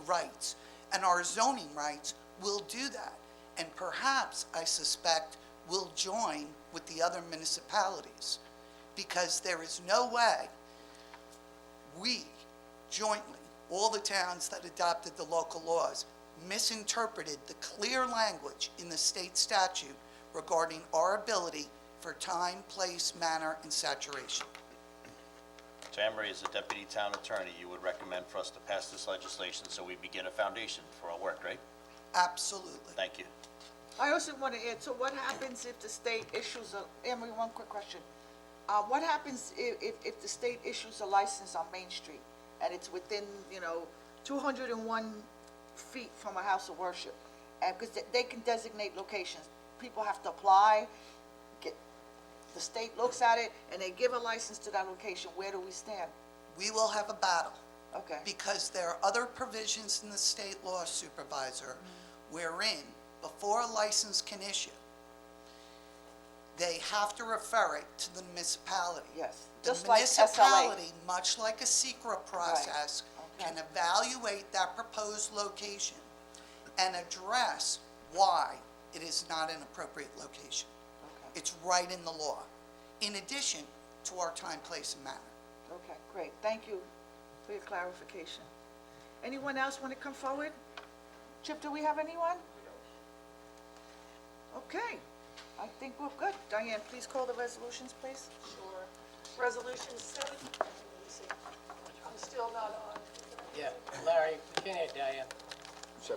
rights and our zoning rights, we'll do that. And perhaps, I suspect, we'll join with the other municipalities, because there is no way we jointly, all the towns that adopted the local laws, misinterpreted the clear language in the state statute regarding our ability for time, place, manner, and saturation. So Anne Marie, as a deputy town attorney, you would recommend for us to pass this legislation so we begin a foundation for our work, right? Absolutely. Thank you. I also want to add, so what happens if the state issues Emery, one quick question. What happens if the state issues a license on Main Street and it's within, 201 feet from a house of worship? And because they can designate locations, people have to apply, the state looks at it, and they give a license to that location. Where do we stand? We will have a battle. Okay. Because there are other provisions in the state law, Supervisor, wherein, before a license can issue, they have to refer it to the municipality. Yes, The just like SLA. municipality, much like a secret process, can evaluate that proposed location and address why it is not an appropriate location. It's right in the law, in addition to our time, place, and manner. Okay, great. Thank you for your clarification. Anyone else want to come forward? Chip, do we have anyone? Okay, I think we're good. Diane, please call the resolutions, please. Sure. Resolution 7, let me see. I'm still not on. Yeah, Larry, we can't hear Diane. 7:58.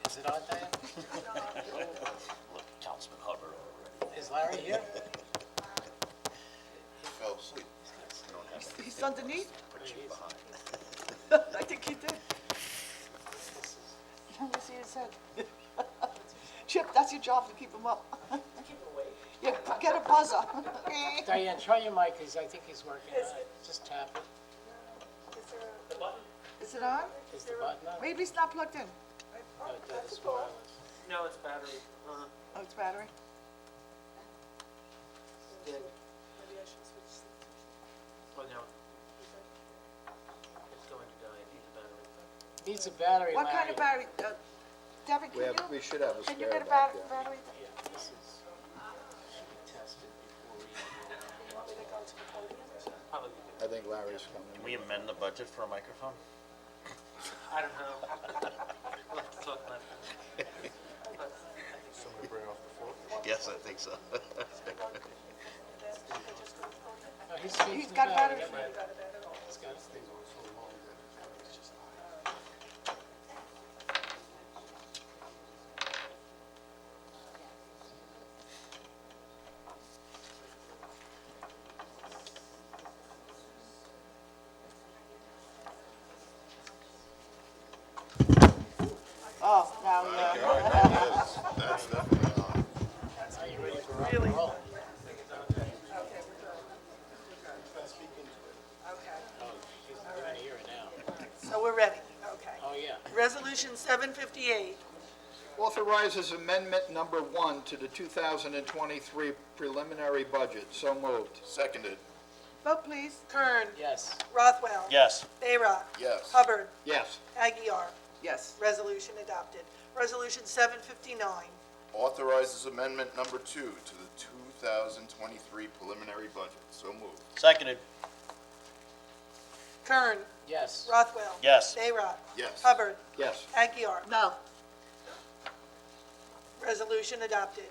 Is it on, Diane? Look, Councilman Hubbard already. Is Larry here? He fell asleep. He's underneath? Put you behind. I think he did. Let me see his head. Chip, that's your job, to keep him up. Keep it away. Yeah, get a buzzer. Diane, try your mic, because I think he's working on it. Just tap it. Is there The button? Is it on? Is the button on? Maybe it's not plugged in. No, it's wireless. No, it's battery. Oh, it's battery? Yeah. maybe I should switch. Well, no. It's going to die. It needs a battery. Needs a battery, What kind of Larry. battery? Devin, We should have a can you spare get a back there. battery? Yeah, this is, should be tested before we. You want me to go to the podium? Probably. I think Larry's coming. Can we amend the budget for a microphone? I don't know. We'll have to talk about that. Somebody bring off the floor? Yes, I think so. No, He's got a battery. He's got it. Oh, now, yeah. That's definitely on. Are you ready for rock and roll? Oh, she's trying to hear it now. So we're ready, okay. Oh, yeah. Resolution 758, Authorizes amendment number 1 to the 2023 preliminary budget. So moved. Seconded. Vote, please. Kern, Yes. Rothwell. Yes. Bayrock. Yes. Hubbard. Yes. Aguirre. Yes. Resolution adopted. Resolution 759, Authorizes amendment number 2 to the 2023 preliminary budget. So moved. Seconded. Kern, Yes. Rothwell. Yes. Bayrock. Yes. Hubbard. Yes. Aguirre. No. Resolution adopted.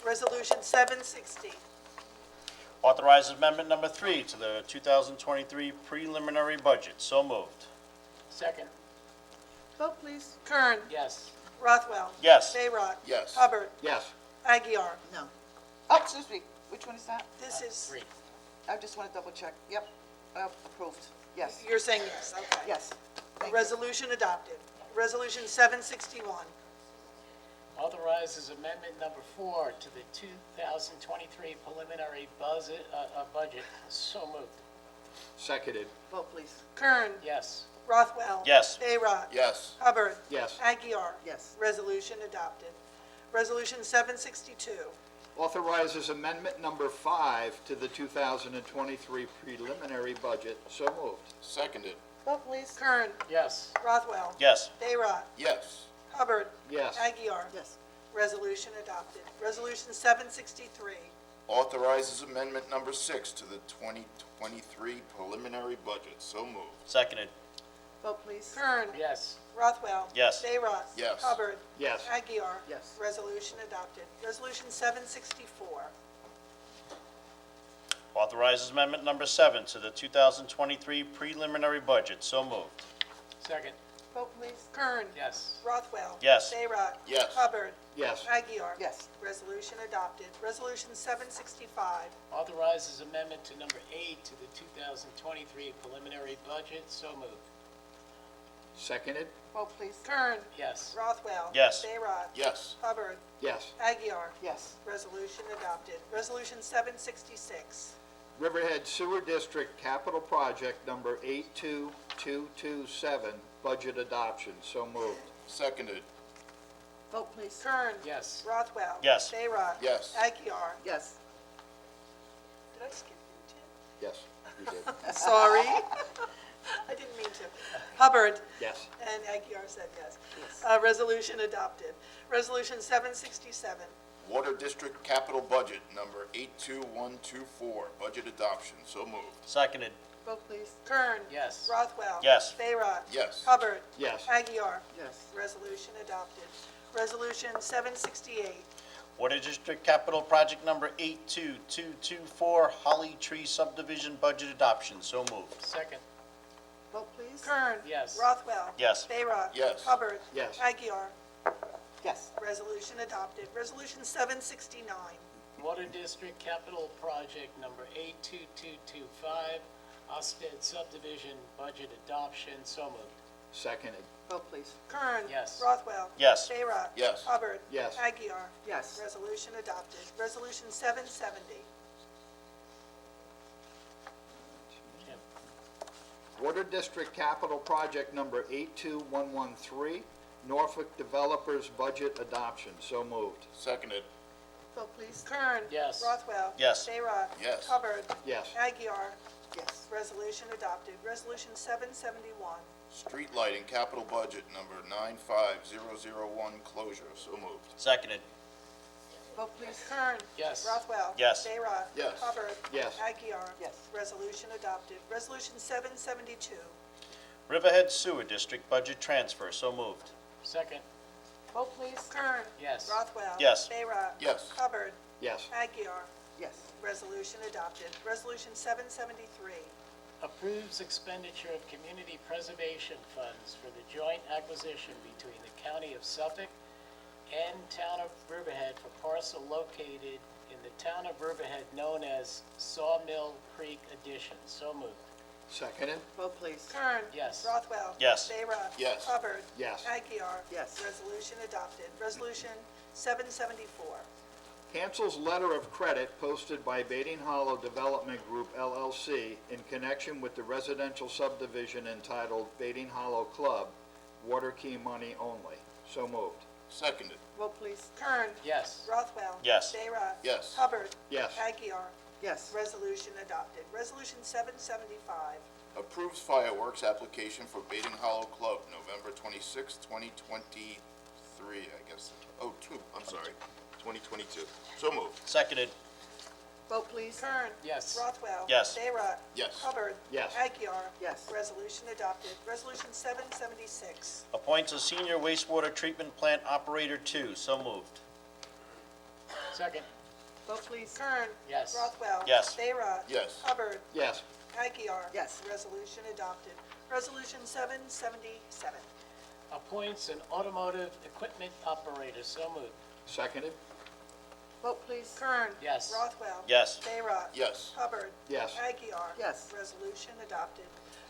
Resolution 760, Authorizes amendment number 3 to the 2023 preliminary budget. So moved. Second. Vote, please. Kern, Yes. Rothwell. Yes. Bayrock. Yes. Hubbard. Yes. Aguirre. No. Oh, excuse me. Which one is that? This is, 3. I just want to double check. Yep. Approved. Yes. you're saying yes, okay. Yes. Thank you. Resolution adopted. Resolution 761, Authorizes amendment number 4 to the 2023 preliminary budget. So moved. Seconded. Vote, please. Kern, Yes. Rothwell. Yes. Bayrock. Yes. Hubbard. Yes. Aguirre. Yes. Resolution adopted. Resolution 762, Authorizes amendment number 5 to the 2023 preliminary budget. So moved. Seconded. Vote, please. Kern, Yes. Rothwell. Yes. Bayrock. Yes. Hubbard. Yes. Aguirre. Yes. Resolution adopted. Resolution 763, Authorizes amendment number 6 to the 2023 preliminary budget. So moved. Seconded. Vote, please. Kern, Yes. Rothwell. Yes. Bayrock. Yes. Hubbard. Yes. Aguirre. Yes. Resolution adopted. Resolution 764, Authorizes amendment number 7 to the 2023 preliminary budget. So moved. Second. Vote, please. Kern, Yes. Rothwell. Yes. Bayrock. Yes. Hubbard. Yes. Aguirre. Yes. Resolution adopted. Resolution 765, Authorizes amendment to number 8 to the 2023 preliminary budget. So moved. Seconded. Vote, please. Kern, Yes. Rothwell. Yes. Bayrock. Yes. Hubbard. Yes. Aguirre. Yes. Resolution adopted. Resolution 766, Riverhead Sewer District Capital Project number 82227, budget adoption. So moved. Seconded. Vote, please. Kern. Yes. Rothwell. Yes. Bayrock. Yes. Aguirre. Yes. Did I skip you, Tim? Yes, you did. Sorry. I didn't mean to. Hubbard. Yes. And Aguirre said yes. Resolution adopted. Resolution 767, Water District Capital Budget number 82124, budget adoption. So moved. Seconded. Vote, please. Kern. Yes. Rothwell. Yes. Bayrock. Yes. Hubbard. Yes. Aguirre. Yes. Resolution adopted. Resolution 768, Water District Capital Project number 82224, Holly Tree Subdivision budget adoption. So moved. Second. Vote, please. Kern. Yes. Rothwell. Yes. Bayrock. Yes. Hubbard. Yes. Aguirre. Yes. Resolution adopted. Resolution 769, Water District Capital Project number 82225, Osted Subdivision budget adoption. So moved. Seconded. Vote, please. Kern. Yes. Rothwell. Yes. Bayrock. Yes. Hubbard. Yes. Aguirre. Yes. Resolution adopted. Resolution 770, Jim. Water District Capital Project number 82113, Norfolk Developers budget adoption. So moved. Seconded. Vote, please. Kern. Yes. Rothwell. Yes. Bayrock. Yes. Hubbard. Yes. Aguirre. Yes. Resolution adopted. Resolution 771, Street Lighting Capital Budget number 95001, closure. So moved. Seconded. Vote, please. Kern. Yes. Rothwell. Yes. Bayrock. Yes. Hubbard. Yes. Aguirre. Yes. Resolution adopted. Resolution 772, Riverhead Sewer District budget transfer. So moved. Second. Vote, please. Kern. Yes. Rothwell. Yes. Bayrock. Yes. Hubbard. Yes. Aguirre. Yes. Resolution adopted. Resolution 773, Approves expenditure of community preservation funds for the joint acquisition between the County of Suffolk and Town of Riverhead for parcel located in the Town of Riverhead known as Sawmill Creek Addition. So moved. Seconded? Vote, please. Kern. Yes. Rothwell. Yes. Bayrock. Yes. Hubbard. Yes. Aguirre. Yes. Resolution adopted. Resolution 774. Cancels letter of credit posted by Bading Hollow Development Group LLC in connection with the residential subdivision entitled Bading Hollow Club, water key money only. So moved. Seconded. Vote, please. Kern. Yes. Rothwell. Yes. Bayrock. Yes. Hubbard. Yes. Aguirre. Yes. Resolution adopted. Resolution 775. Approves fireworks application for Bading Hollow Club, November 26, 2023, I guess. Oh, I'm sorry, 2022. So moved. Seconded. Vote, please. Kern. Yes. Rothwell. Yes. Bayrock. Yes. Hubbard. Yes. Aguirre. Yes. Resolution adopted. Resolution 776. Appoints a senior wastewater treatment plant operator 2. So moved. Second. Vote, please. Kern. Yes. Rothwell. Yes. Bayrock. Yes. Hubbard. Yes. Aguirre. Yes. Resolution adopted. Resolution 777. Appoints an automotive equipment operator. So moved. Seconded? Vote, please. Kern. Yes. Rothwell. Yes. Bayrock. Yes. Hubbard. Yes. Aguirre. Yes. Resolution adopted.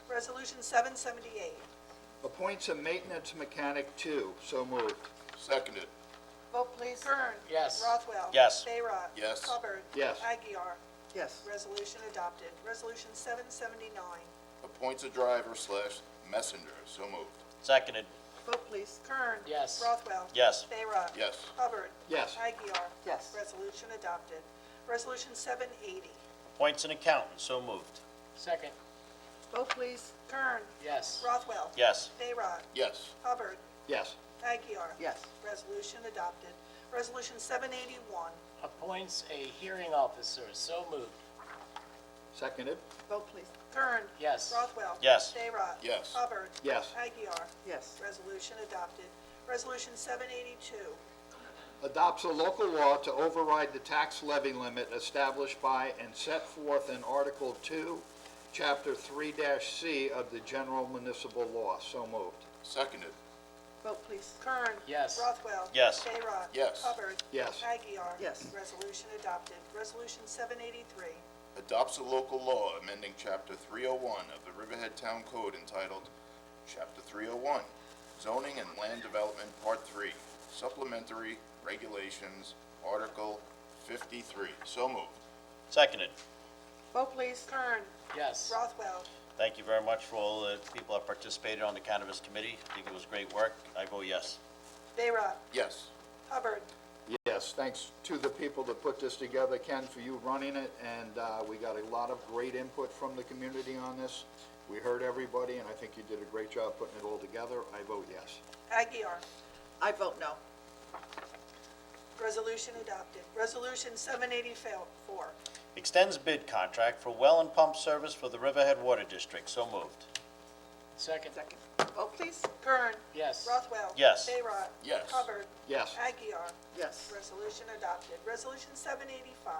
Resolution 778. Appoints a maintenance mechanic 2. So moved. Seconded. Vote, please. Kern. Yes. Rothwell. Yes. Bayrock. Yes. Hubbard. Yes. Aguirre. Yes. Resolution adopted. Resolution 779. Appoints a driver/messenger. So moved. Seconded. Vote, please. Kern. Yes. Rothwell. Yes. Bayrock. Yes. Hubbard. Yes. Aguirre. Yes. Resolution adopted. Resolution 780. Appoints an accountant. So moved. Second. Vote, please. Kern. Yes. Rothwell. Yes. Bayrock. Yes. Hubbard. Yes. Aguirre. Yes. Resolution adopted. Resolution 781. Appoints a hearing officer. So moved. Seconded? Vote, please. Kern. Yes. Rothwell. Yes. Bayrock. Yes. Hubbard. Yes. Aguirre. Yes. Resolution adopted. Resolution 782. Adopts a local law to override the tax levy limit established by and set forth in Article 2, Chapter 3-C of the General Municipal Law. So moved. Seconded. Vote, please. Kern. Yes. Rothwell. Yes. Bayrock. Yes. Hubbard. Yes. Aguirre. Yes. Resolution adopted. Resolution 783. Adopts a local law amending Chapter 301 of the Riverhead Town Code entitled Chapter 301, Zoning and Land Development, Part 3, Supplementary Regulations, Article 53. So moved. Seconded. Vote, please. Kern. Yes. Rothwell. Thank you very much for all the people that participated on the Cannabis Committee. I think it was great work. I vote yes. Bayrock. Yes. Hubbard. Yes, thanks to the people that put this together, Ken, for you running it, and we got a lot of great input from the community on this. We heard everybody, and I think you did a great job putting it all together. I vote yes. Aguirre. I vote no. Resolution adopted. Resolution 784. Extends bid contract for well and pump service for the Riverhead Water District. So moved. Second. Second. Vote, please. Kern. Yes. Rothwell. Yes. Bayrock. Yes. Hubbard. Yes. Aguirre. Yes. Resolution adopted. Resolution 785.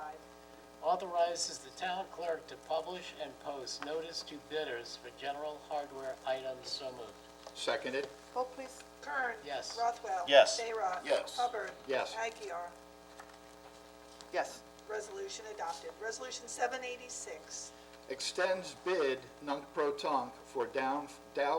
Authorizes the town clerk to publish and post notice to bidders for general hardware items. So moved. Seconded? Vote, please. Kern. Yes. Rothwell. Yes. Bayrock. Yes. Hubbard. Yes. Aguirre. Yes. Resolution adopted. Resolution 786. Extends bid nunc pro tunc for Dow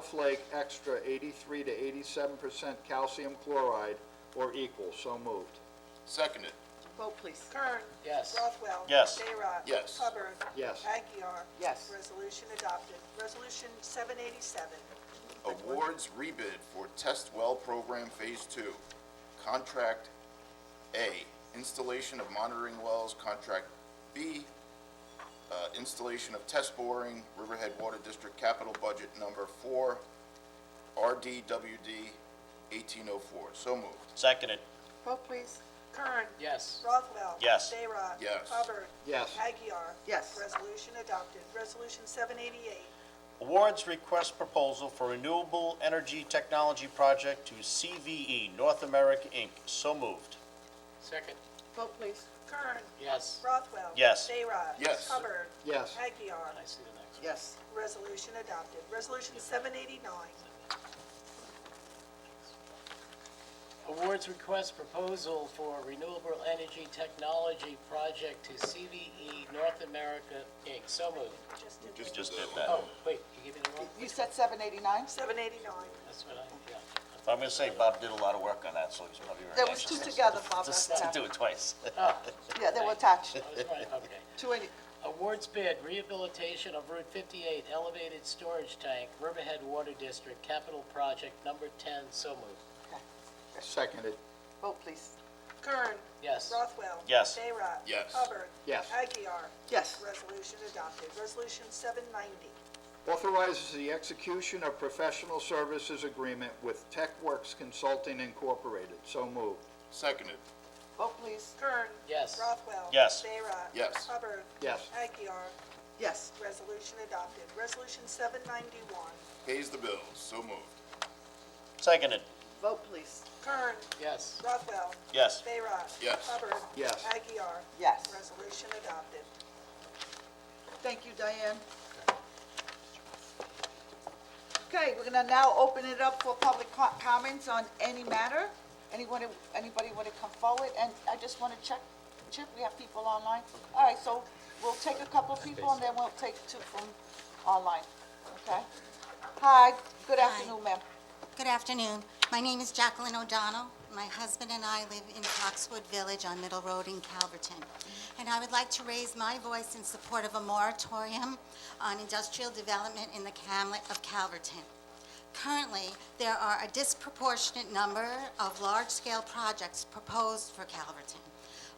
Flake Extra 83 to 87% calcium chloride or equal. So moved. Seconded. Vote, please. Kern. Yes. Rothwell. Yes. Bayrock. Yes. Hubbard. Yes. Aguirre. Yes. Resolution adopted. Resolution 787. Awards rebid for Test Well Program Phase 2. Contract A, installation of monitoring wells. Contract B, installation of test boring, Riverhead Water District Capital Budget Number 4, RDWD 1804. So moved. Seconded. Vote, please. Kern. Yes. Rothwell. Yes. Bayrock. Yes. Hubbard. Yes. Aguirre. Yes. Resolution adopted. Resolution 788. Awards request proposal for renewable energy technology project to CVE North America, Inc. So moved. Second. Vote, please. Kern. Yes. Rothwell. Yes. Bayrock. Yes. Hubbard. Yes. Aguirre. I see the next one. Yes. Resolution adopted. Resolution 789. Awards request proposal for renewable energy technology project to CVE North America, Inc. So moved. Just did that. Oh, wait, you give me the wrong? You said 789? 789. That's what I, yeah. I'm gonna say Bob did a lot of work on that, so he's probably very There was anxious two to- together, Bob. Just that's to what do it twice. Oh, Yeah, they were attached. I was right, okay. 280. Awards bid, rehabilitation of Route 58 elevated storage tank, Riverhead Water District, capital project number 10, so moved. Seconded. Vote, please. Kern. Yes. Rothwell. Yes. Bayrock. Yes. Hubbard. Yes. Aguirre. Yes. Resolution adopted. Resolution 790. Authorizes the execution of professional services agreement with TechWorks Consulting Incorporated. So moved. Seconded. Vote, please. Kern. Yes. Rothwell. Yes. Bayrock. Yes. Hubbard. Yes. Aguirre. Yes. Resolution adopted. Resolution 791. Pays the bills. So moved. Seconded. Vote, please. Kern. Yes. Rothwell. Yes. Bayrock. Yes. Hubbard. Yes. Aguirre. Yes. Resolution adopted. Thank you, Diane. Okay, we're gonna now open it up for public comments on any matter. Anybody want to come forward? And I just want to check, Chip, we have people online? All right, so we'll take a couple of people and then we'll take two from online, okay? Hi, good afternoon, ma'am. Good afternoon. My name is Jacqueline O'Donnell. My husband and I live in Foxwood Village on Middle Road in Calverton. And I would like to raise my voice in support of a moratorium on industrial development in the hamlet of Calverton. Currently, there are a disproportionate number of large-scale projects proposed for Calverton.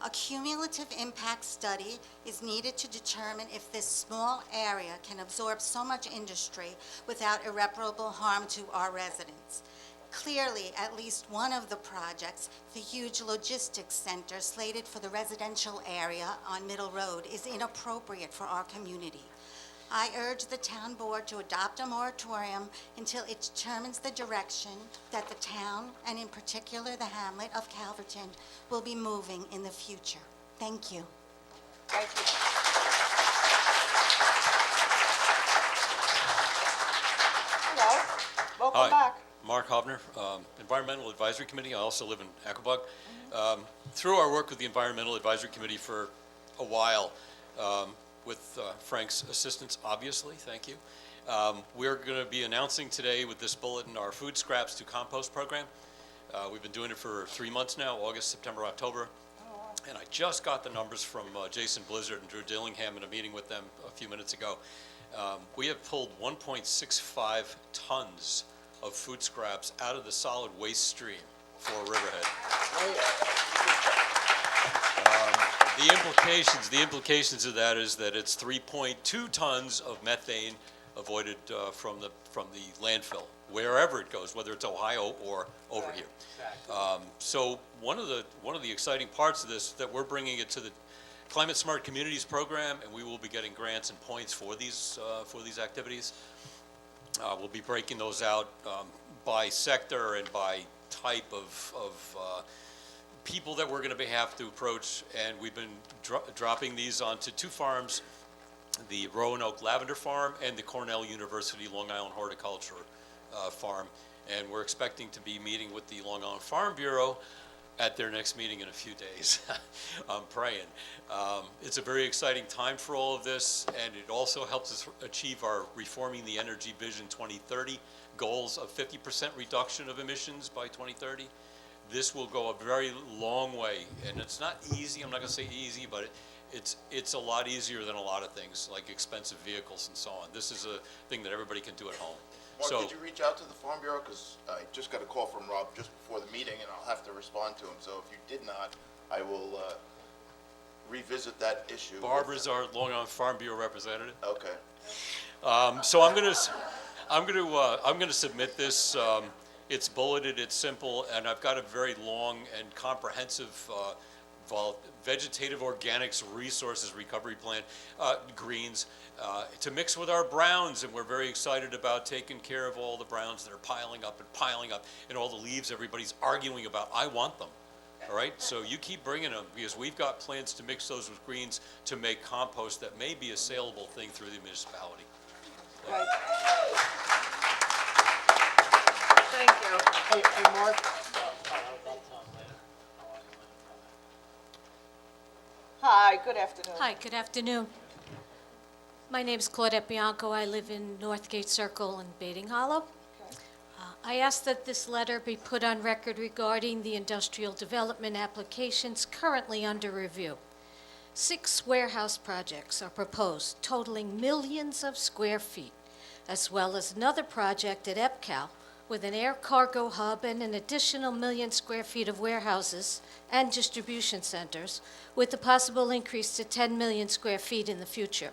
A cumulative impact study is needed to determine if this small area can absorb so much industry without irreparable harm to our residents. Clearly, at least one of the projects, the huge logistics center slated for the residential area on Middle Road, is inappropriate for our community. I urge the town board to adopt a moratorium until it determines the direction that the town, and in particular the hamlet of Calverton, will be moving in the future. Thank you. Thank you. Hello, welcome Hi, back. Mark Hovner, Environmental Advisory Committee. I also live in Aquabug. Through our work with the Environmental Advisory Committee for a while, with Frank's assistance, obviously, thank you, we're going to be announcing today with this bulletin our Food Scraps to Compost program. We've been doing it for 3 months now, August, September, October. And I just got the numbers from Jason Blizzard and Drew Dillingham in a meeting with them a few minutes ago. We have pulled 1.65 tons of food scraps out of the solid waste stream for Riverhead. The implications of that is that it's 3.2 tons of methane avoided from the landfill, wherever it goes, whether it's Ohio or over here. So one of the exciting parts of this, that we're bringing it to the Climate Smart Communities program, and we will be getting grants and points for these activities. We'll be breaking those out by sector and by type of people that we're going to have to approach, and we've been dropping these onto 2 farms, the Roanoke Lavender Farm and the Cornell University Long Island Horticulture Farm, and we're expecting to be meeting with the Long Island Farm Bureau at their next meeting in a few days. I'm praying. It's a very exciting time for all of this, and it also helps us achieve our Reforming the Energy Vision 2030 goals of 50% reduction of emissions by 2030. This will go a very long way, and it's not easy. I'm not going to say easy, but it's a lot easier than a lot of things, like expensive vehicles and so on. This is a thing that everybody can do at home. Mark, So, did you reach out to the Farm Bureau? Because I just got a call from Rob just before the meeting, and I'll have to respond to him. So if you did not, I will revisit that issue. Barbara's our Long Island Farm Bureau representative. Okay. So I'm going to submit this. It's bulleted, it's simple, and I've got a very long and comprehensive vegetative organics resources recovery plan, greens, to mix with our browns, and we're very excited about taking care of all the browns that are piling up, and all the leaves everybody's arguing about. I want them. All right, so you keep bringing them, because we've got plans to mix those with greens to make compost that may be a saleable thing through the municipality. Right. Thank you. Hey, Mark, Hi, good afternoon. Hi, good afternoon. My name's Claudette Bianco. I live in Northgate Circle in Bating Hollow. I ask that this letter be put on record regarding the industrial development applications currently under review. 6 warehouse projects are proposed, totaling millions of square feet, as well as another project at EPCAL with an air cargo hub and an additional 1 million square feet of warehouses and distribution centers, with the possible increase to 10 million square feet in the future,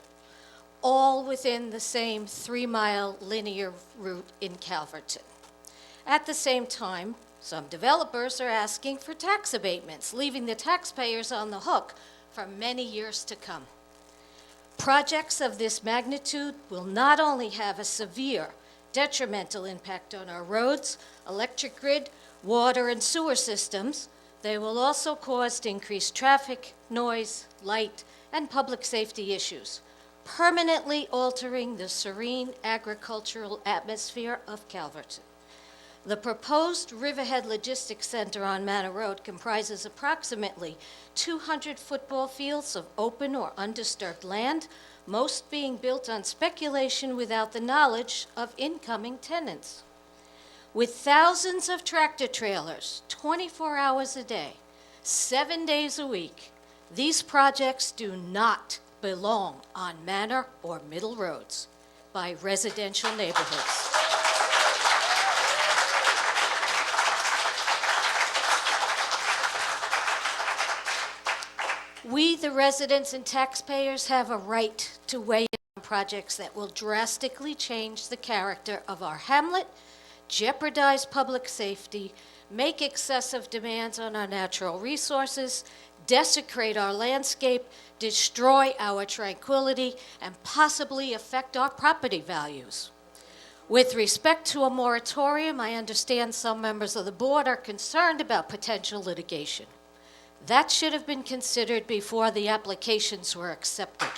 all within the same 3-mile linear route in Calverton. At the same time, some developers are asking for tax abatements, leaving the taxpayers on the hook for many years to come. Projects of this magnitude will not only have a severe detrimental impact on our roads, electric grid, water and sewer systems, they will also cause increased traffic, noise, light, and public safety issues, permanently altering the serene agricultural atmosphere of Calverton. The proposed Riverhead Logistics Center on Manor Road comprises approximately 200 football fields of open or undisturbed land, most being built on speculation without the knowledge of incoming tenants. With thousands of tractor trailers, 24 hours a day, 7 days a week, these projects do not belong on Manor or Middle Roads by residential neighborhoods. We, the residents and taxpayers, have a right to weigh in on projects that will drastically change the character of our hamlet, jeopardize public safety, make excessive demands on our natural resources, desecrate our landscape, destroy our tranquility, and possibly affect our property values. With respect to a moratorium, I understand some members of the board are concerned about potential litigation. That should have been considered before the applications were accepted.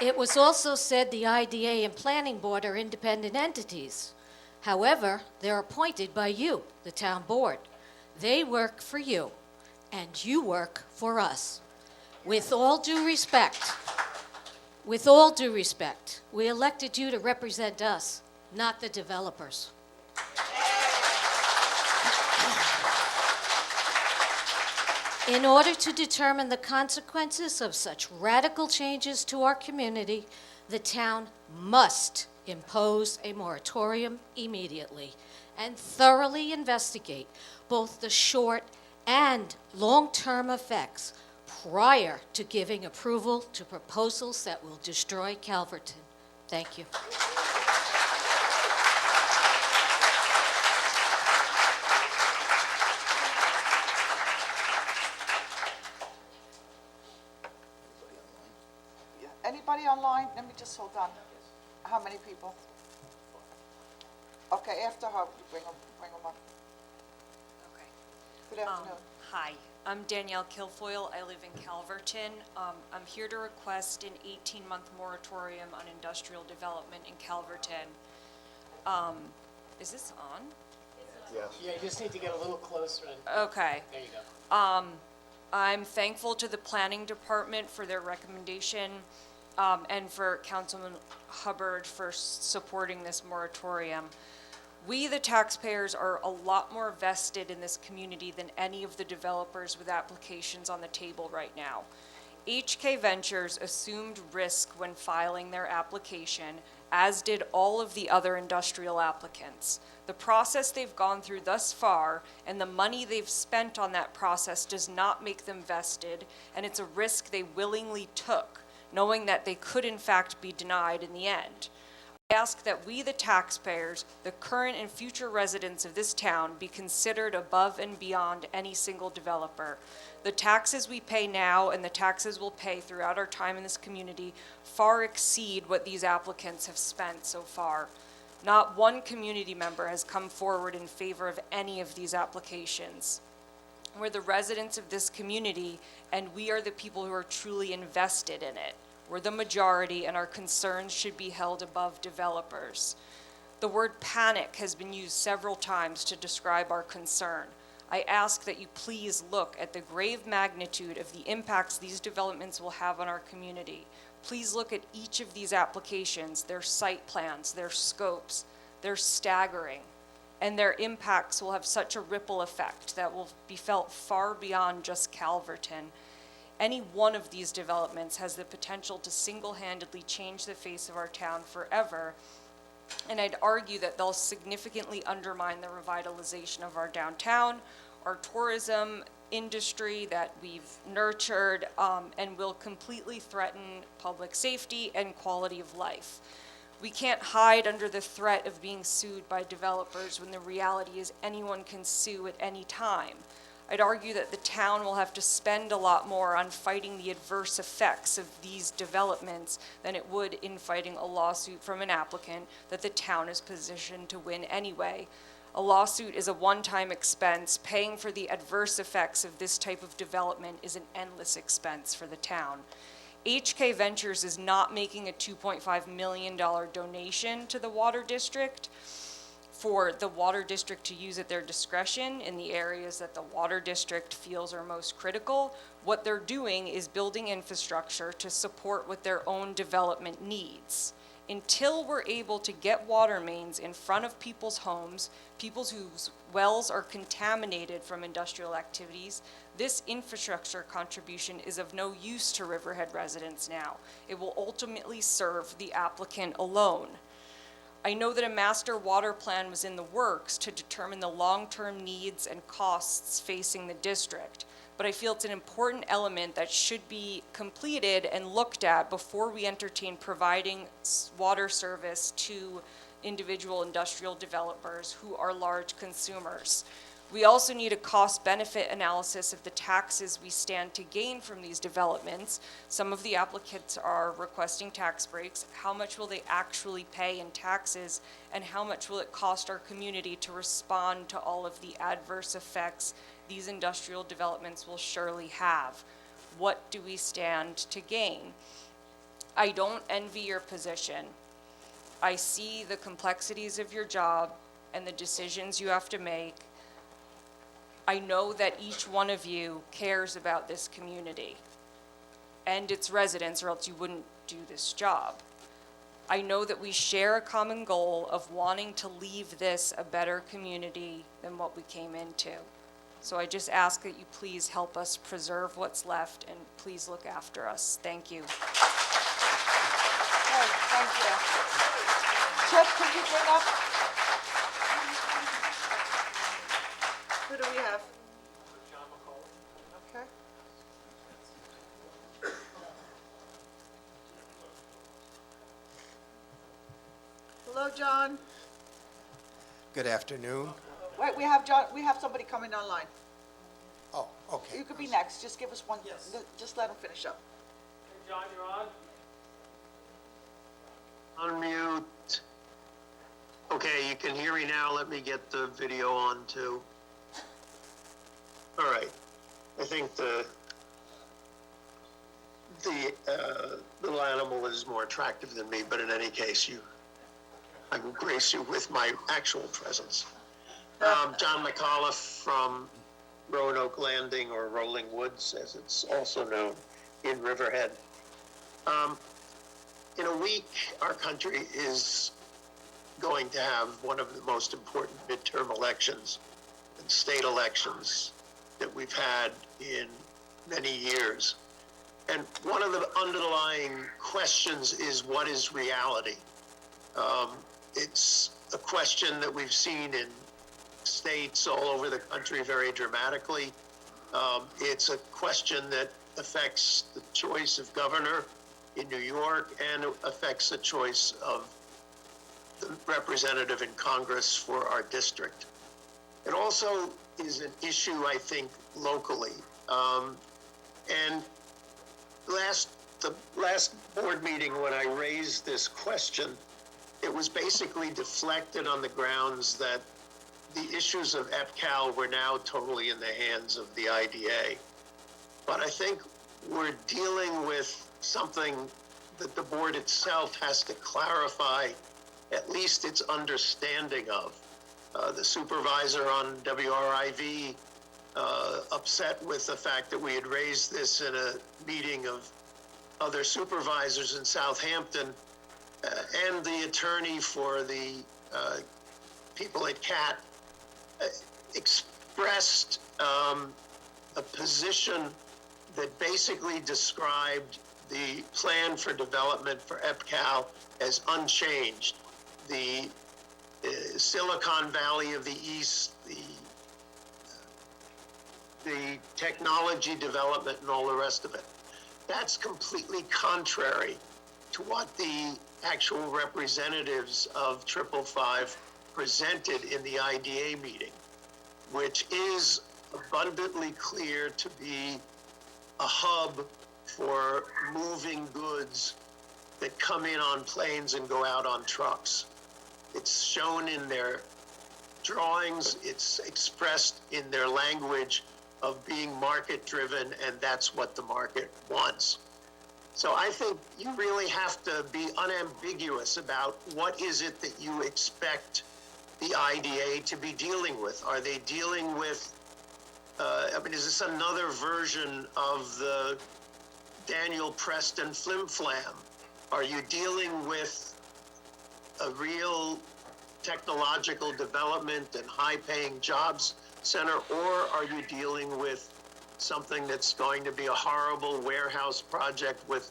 It was also said the IDA and Planning Board are independent entities. However, they're appointed by you, the town board. They work for you, and you work for us. With all due respect, we elected you to represent us, not the developers. In order to determine the consequences of such radical changes to our community, the town must impose a moratorium immediately and thoroughly investigate both the short and long-term effects prior to giving approval to proposals that will destroy Calverton. Thank you. Anybody online? Let me just hold on. How many people? Okay, after her, you bring them up. Okay. Good afternoon. Hi, I'm Danielle Kilfoyle. I live in Calverton. I'm here to request an 18-month moratorium on industrial development in Calverton. Is this on? Yes. Yeah, you just need to get a little closer. And Okay. there you go. I'm thankful to the planning department for their recommendation, and for Councilman Hubbard for supporting this moratorium. We, the taxpayers, are a lot more vested in this community than any of the developers with applications on the table right now. HK Ventures assumed risk when filing their application, as did all of the other industrial applicants. The process they've gone through thus far and the money they've spent on that process does not make them vested, and it's a risk they willingly took, knowing that they could in fact be denied in the end. I ask that we, the taxpayers, the current and future residents of this town, be considered above and beyond any single developer. The taxes we pay now and the taxes we'll pay throughout our time in this community far exceed what these applicants have spent so far. Not one community member has come forward in favor of any of these applications. We're the residents of this community, and we are the people who are truly invested in it. We're the majority, and our concerns should be held above developers. The word panic has been used several times to describe our concern. I ask that you please look at the grave magnitude of the impacts these developments will have on our community. Please look at each of these applications, their site plans, their scopes. They're staggering, and their impacts will have such a ripple effect that will be felt far beyond just Calverton. Any one of these developments has the potential to single-handedly change the face of our town forever, and I'd argue that they'll significantly undermine the revitalization of our downtown, our tourism industry that we've nurtured, and will completely threaten public safety and quality of life. We can't hide under the threat of being sued by developers when the reality is anyone can sue at any time. I'd argue that the town will have to spend a lot more on fighting the adverse effects of these developments than it would in fighting a lawsuit from an applicant that the town is positioned to win anyway. A lawsuit is a one-time expense. Paying for the adverse effects of this type of development is an endless expense for the town. HK Ventures is not making a $2.5 million donation to the Water District for the Water District to use at their discretion in the areas that the Water District feels are most critical. What they're doing is building infrastructure to support what their own development needs. Until we're able to get water mains in front of people's homes, people whose wells are contaminated from industrial activities, this infrastructure contribution is of no use to Riverhead residents now. It will ultimately serve the applicant alone. I know that a master water plan was in the works to determine the long-term needs and costs facing the district, but I feel it's an important element that should be completed and looked at before we entertain providing water service to individual industrial developers who are large consumers. We also need a cost-benefit analysis of the taxes we stand to gain from these developments. Some of the applicants are requesting tax breaks. How much will they actually pay in taxes, and how much will it cost our community to respond to all of the adverse effects these industrial developments will surely have? What do we stand to gain? I don't envy your position. I see the complexities of your job and the decisions you have to make. I know that each one of you cares about this community and its residents, or else you wouldn't do this job. I know that we share a common goal of wanting to leave this a better community than what we came into. So I just ask that you please help us preserve what's left, and please look after us. Thank you. Okay, thank you. Chip, could you bring up? Who do we have? John McCauley. Okay. Hello, John. Good afternoon. Wait, we have John, we have somebody coming online. Oh, okay. You could be next, just give us one, just let him finish up. Hey, John, you're on? Unmute. Okay, you can hear me now. Let me get the video on too. All right. I think the little animal is more attractive than me, but in any case, I will grace you with my actual presence. John McAuliffe from Roanoke Landing, or Rolling Woods, as it's also known, in Riverhead. In a week, our country is going to have one of the most important midterm elections and state elections that we've had in many years. And one of the underlying questions is, what is reality? It's a question that we've seen in states all over the country very dramatically. It's a question that affects the choice of governor in New York, and it affects the choice of the representative in Congress for our district. It also is an issue, I think, locally. And the last board meeting, when I raised this question, it was basically deflected on the grounds that the issues of EPCAL were now totally in the hands of the IDA. But I think we're dealing with something that the board itself has to clarify at least its understanding of. The supervisor on WRIV upset with the fact that we had raised this in a meeting of other supervisors in Southampton, and the attorney for the people at CAT expressed a position that basically described the plan for development for EPCAL as unchanged. The Silicon Valley of the East, the technology development and all the rest of it. That's completely contrary to what the actual representatives of 555 presented in the IDA meeting, which is abundantly clear to be a hub for moving goods that come in on planes and go out on trucks. It's shown in their drawings, it's expressed in their language of being market-driven, and that's what the market wants. So I think you really have to be unambiguous about what is it that you expect the IDA to be dealing with. Are they dealing with, is this another version of the Daniel Preston flim-flam? Are you dealing with a real technological development and high-paying jobs center, or are you dealing with something that's going to be a horrible warehouse project with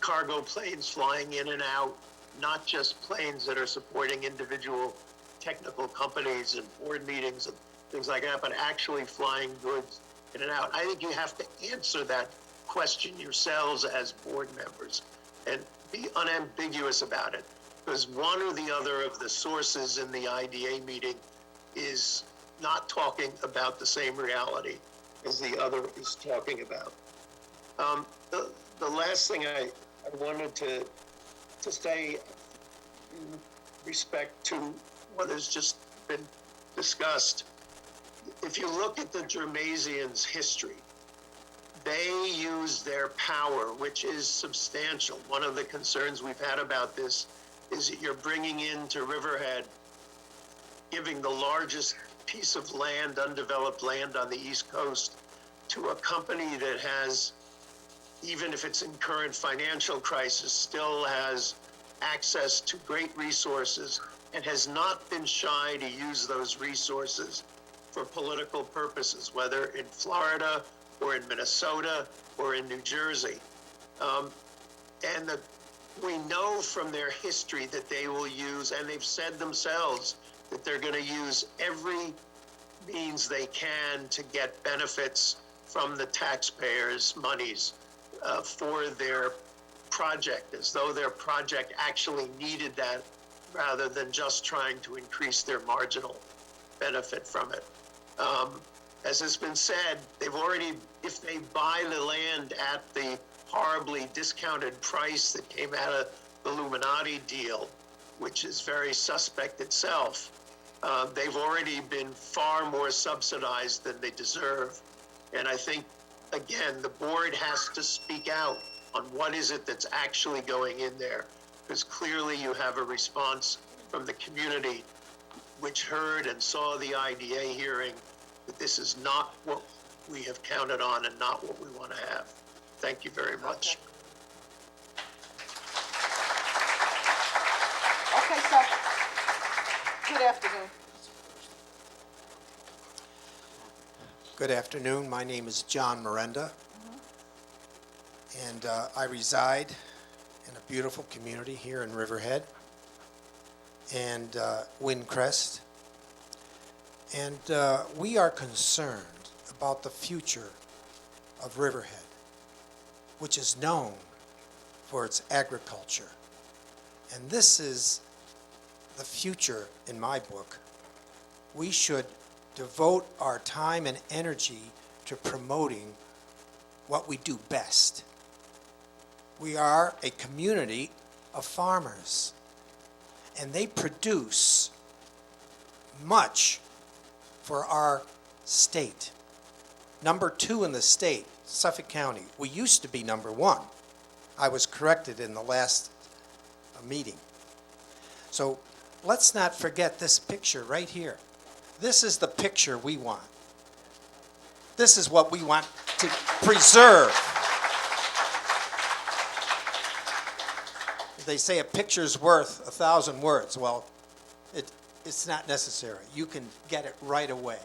cargo planes flying in and out, not just planes that are supporting individual technical companies and board meetings and things like that, but actually flying goods in and out? I think you have to answer that question yourselves as board members and be unambiguous about it, because one or the other of the sources in the IDA meeting is not talking about the same reality as the other is talking about. The last thing I wanted to say in respect to what has just been discussed, if you look at the Germaisians' history, they use their power, which is substantial. One of the concerns we've had about this is that you're bringing into Riverhead, giving the largest piece of land, undeveloped land on the East Coast, to a company that has, even if it's in current financial crisis, still has access to great resources and has not been shy to use those resources for political purposes, whether in Florida or in Minnesota or in New Jersey. We know from their history that they will use, and they've said themselves, that they're going to use every means they can to get benefits from the taxpayers' monies for their project, as though their project actually needed that, rather than just trying to increase their marginal benefit from it. As has been said, they've already, if they buy the land at the horribly discounted price that came out of the Illuminati deal, which is very suspect itself, they've already been far more subsidized than they deserve. And I think, again, the board has to speak out on what is it that's actually going in there, because clearly you have a response from the community, which heard and saw the IDA hearing, that this is not what we have counted on and not what we want to have. Thank you very much. Okay, so, good afternoon. Good afternoon. My name is John Miranda, and I reside in a beautiful community here in Riverhead and Windcrest. And we are concerned about the future of Riverhead, which is known for its agriculture. And this is the future in my book. We should devote our time and energy to promoting what we do best. We are a community of farmers, and they produce much for our state. Number 2 in the state, Suffolk County. We used to be number 1. I was corrected in the last meeting. So let's not forget this picture right here. This is the picture we want. This is what we want to preserve. They say a picture's worth 1,000 words. Well, it's not necessary. You can get it right away.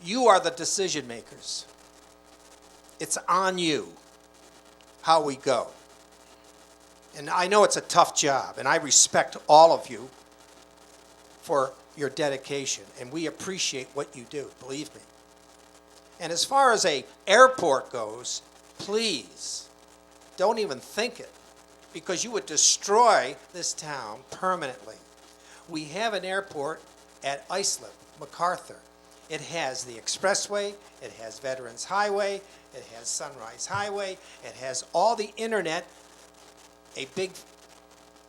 You are the decision makers. It's on you how we go. And I know it's a tough job, and I respect all of you for your dedication, and we appreciate what you do, believe me. And as far as an airport goes, please, don't even think it, because you would destroy this town permanently. We have an airport at Islip, MacArthur. It has the expressway, it has Veterans Highway, it has Sunrise Highway, it has all the internet a big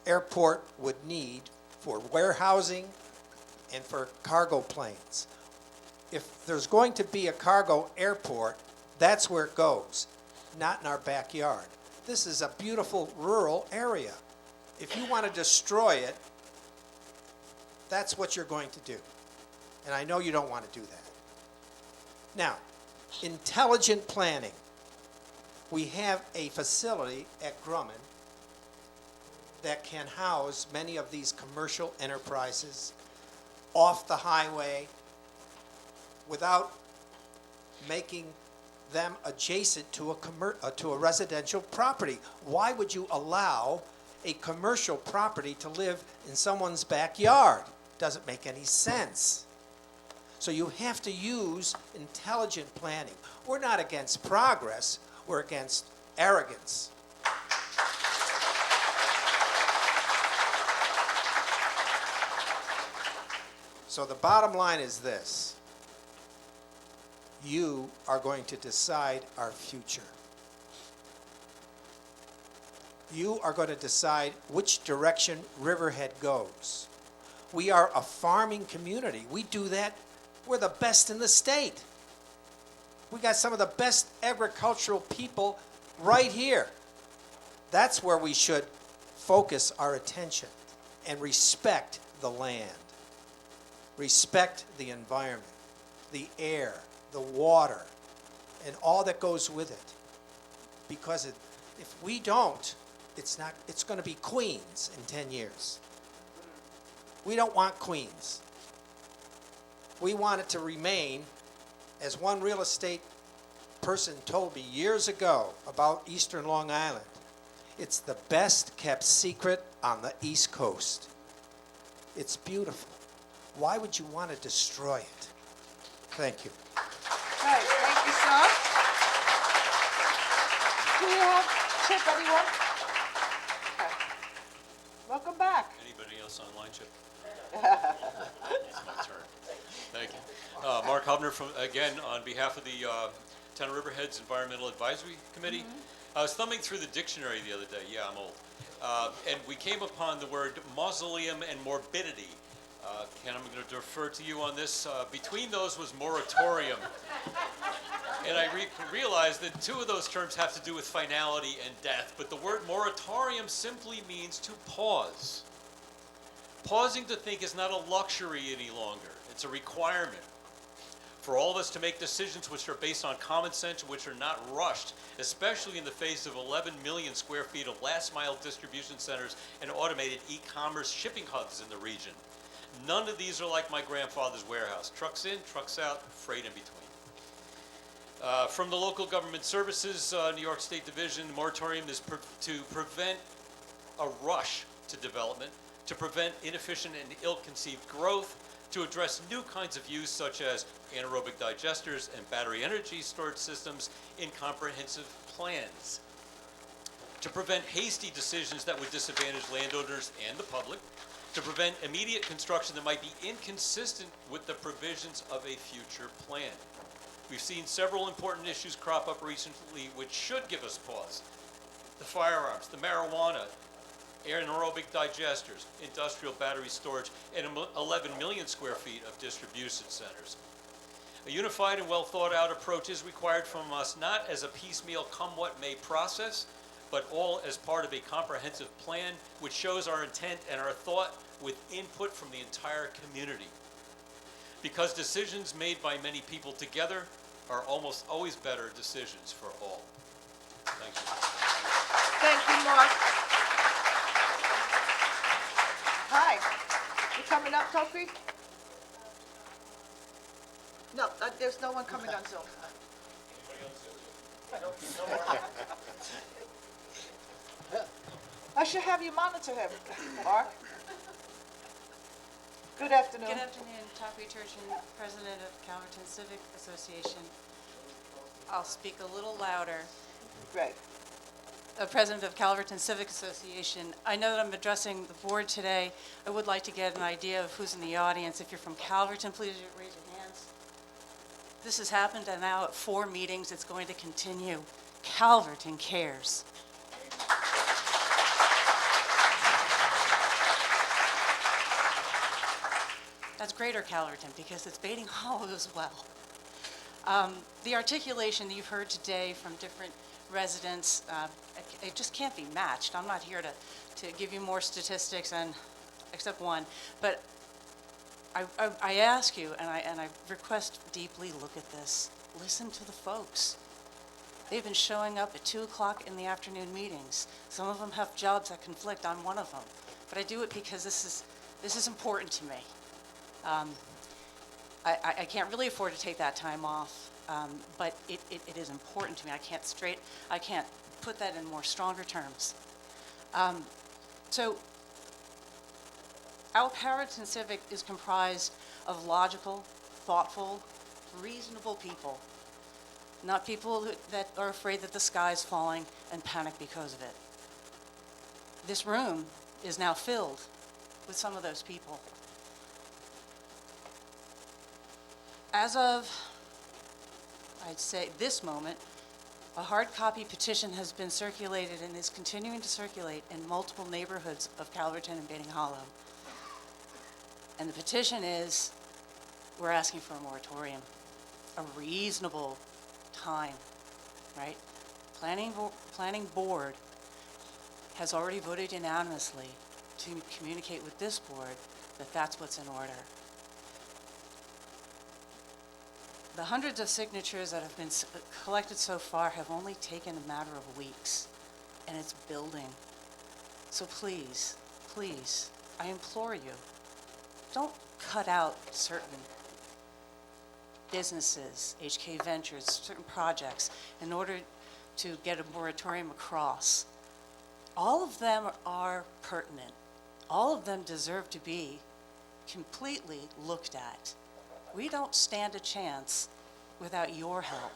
airport would need for warehousing and for cargo planes. If there's going to be a cargo airport, that's where it goes, not in our backyard. This is a beautiful rural area. If you want to destroy it, that's what you're going to do. And I know you don't want to do that. Now, intelligent planning. We have a facility at Grumman that can house many of these commercial enterprises off the highway without making them adjacent to a residential property. Why would you allow a commercial property to live in someone's backyard? Doesn't make any sense. So you have to use intelligent planning. We're not against progress, we're against arrogance. So the bottom line is this. You are going to decide our future. You are going to decide which direction Riverhead goes. We are a farming community. We do that. We're the best in the state. We got some of the best agricultural people right here. That's where we should focus our attention and respect the land. Respect the environment, the air, the water, and all that goes with it. Because if we don't, it's going to be Queens in 10 years. We don't want Queens. We want it to remain, as one real estate person told me years ago about Eastern Long Island, it's the best kept secret on the East Coast. It's beautiful. Why would you want to destroy it? Thank you. Okay, thank you, sir. Do you have, Chip, anyone? Okay. Welcome back. Anybody else online, Chip? It's my turn. Thank you. Mark Hubner, again, on behalf of the Town of Riverhead's Environmental Advisory Committee. I was thumbing through the dictionary the other day. Yeah, I'm old. And we came upon the word mausoleum and morbidity. Ken, I'm going to defer to you on this. Between those was moratorium. And I realized that two of those terms have to do with finality and death, but the word moratorium simply means to pause. Pausing to think is not a luxury any longer. It's a requirement for all of us to make decisions which are based on common sense, which are not rushed, especially in the face of 11 million square feet of last-mile distribution centers and automated e-commerce shipping hubs in the region. None of these are like my grandfather's warehouse. Trucks in, trucks out, freight in between. From the Local Government Services, New York State Division, the moratorium is to prevent a rush to development, to prevent inefficient and ill-conceived growth, to address new kinds of use such as anaerobic digesters and battery energy storage systems in comprehensive plans, to prevent hasty decisions that would disadvantage landowners and the public, to prevent immediate construction that might be inconsistent with the provisions of a future plan. We've seen several important issues crop up recently which should give us pause. The firearms, the marijuana, anaerobic digesters, industrial battery storage, and 11 million square feet of distribution centers. A unified and well thought out approach is required from us, not as a piecemeal come what may process, but all as part of a comprehensive plan which shows our intent and our thought with input from the entire community. Because decisions made by many people together are almost always better decisions for all. Thank you. Thank you, Mark. Hi, you coming up, Tofi? No, there's no one coming on Zoom. I should have you monitor him, Mark. Good afternoon. Good afternoon, Toppy Turchin, President of Calverton Civic Association. I'll speak a little louder. Right. President of Calverton Civic Association. I know that I'm addressing the board today. I would like to get an idea of who's in the audience. If you're from Calverton, please raise your hands. This has happened now at 4 meetings. It's going to continue. Calverton cares. That's Greater Calverton because it's Bating Hollow as well. The articulation that you've heard today from different residents, it just can't be matched. I'm not here to give you more statistics, except one, but I ask you, and I request deeply, look at this. Listen to the folks. They've been showing up at 2 o'clock in the afternoon meetings. Some of them have jobs that conflict. I'm one of them. But I do it because this is important to me. I can't really afford to take that time off, but it is important to me. I can't put that in more stronger terms. So our Calverton Civic is comprised of logical, thoughtful, reasonable people, not people that are afraid that the sky's falling and panic because of it. This room is now filled with some of those people. As of, I'd say, this moment, a hard copy petition has been circulated and is continuing to circulate in multiple neighborhoods of Calverton and Bating Hollow. And the petition is, we're asking for a moratorium, a reasonable time, right? Planning board has already voted unanimously to communicate with this board that that's what's in order. The hundreds of signatures that have been collected so far have only taken a matter of weeks, and it's building. So please, please, I implore you, don't cut out certain businesses, HK Ventures, certain projects, in order to get a moratorium across. All of them are pertinent. All of them deserve to be completely looked at. We don't stand a chance without your help.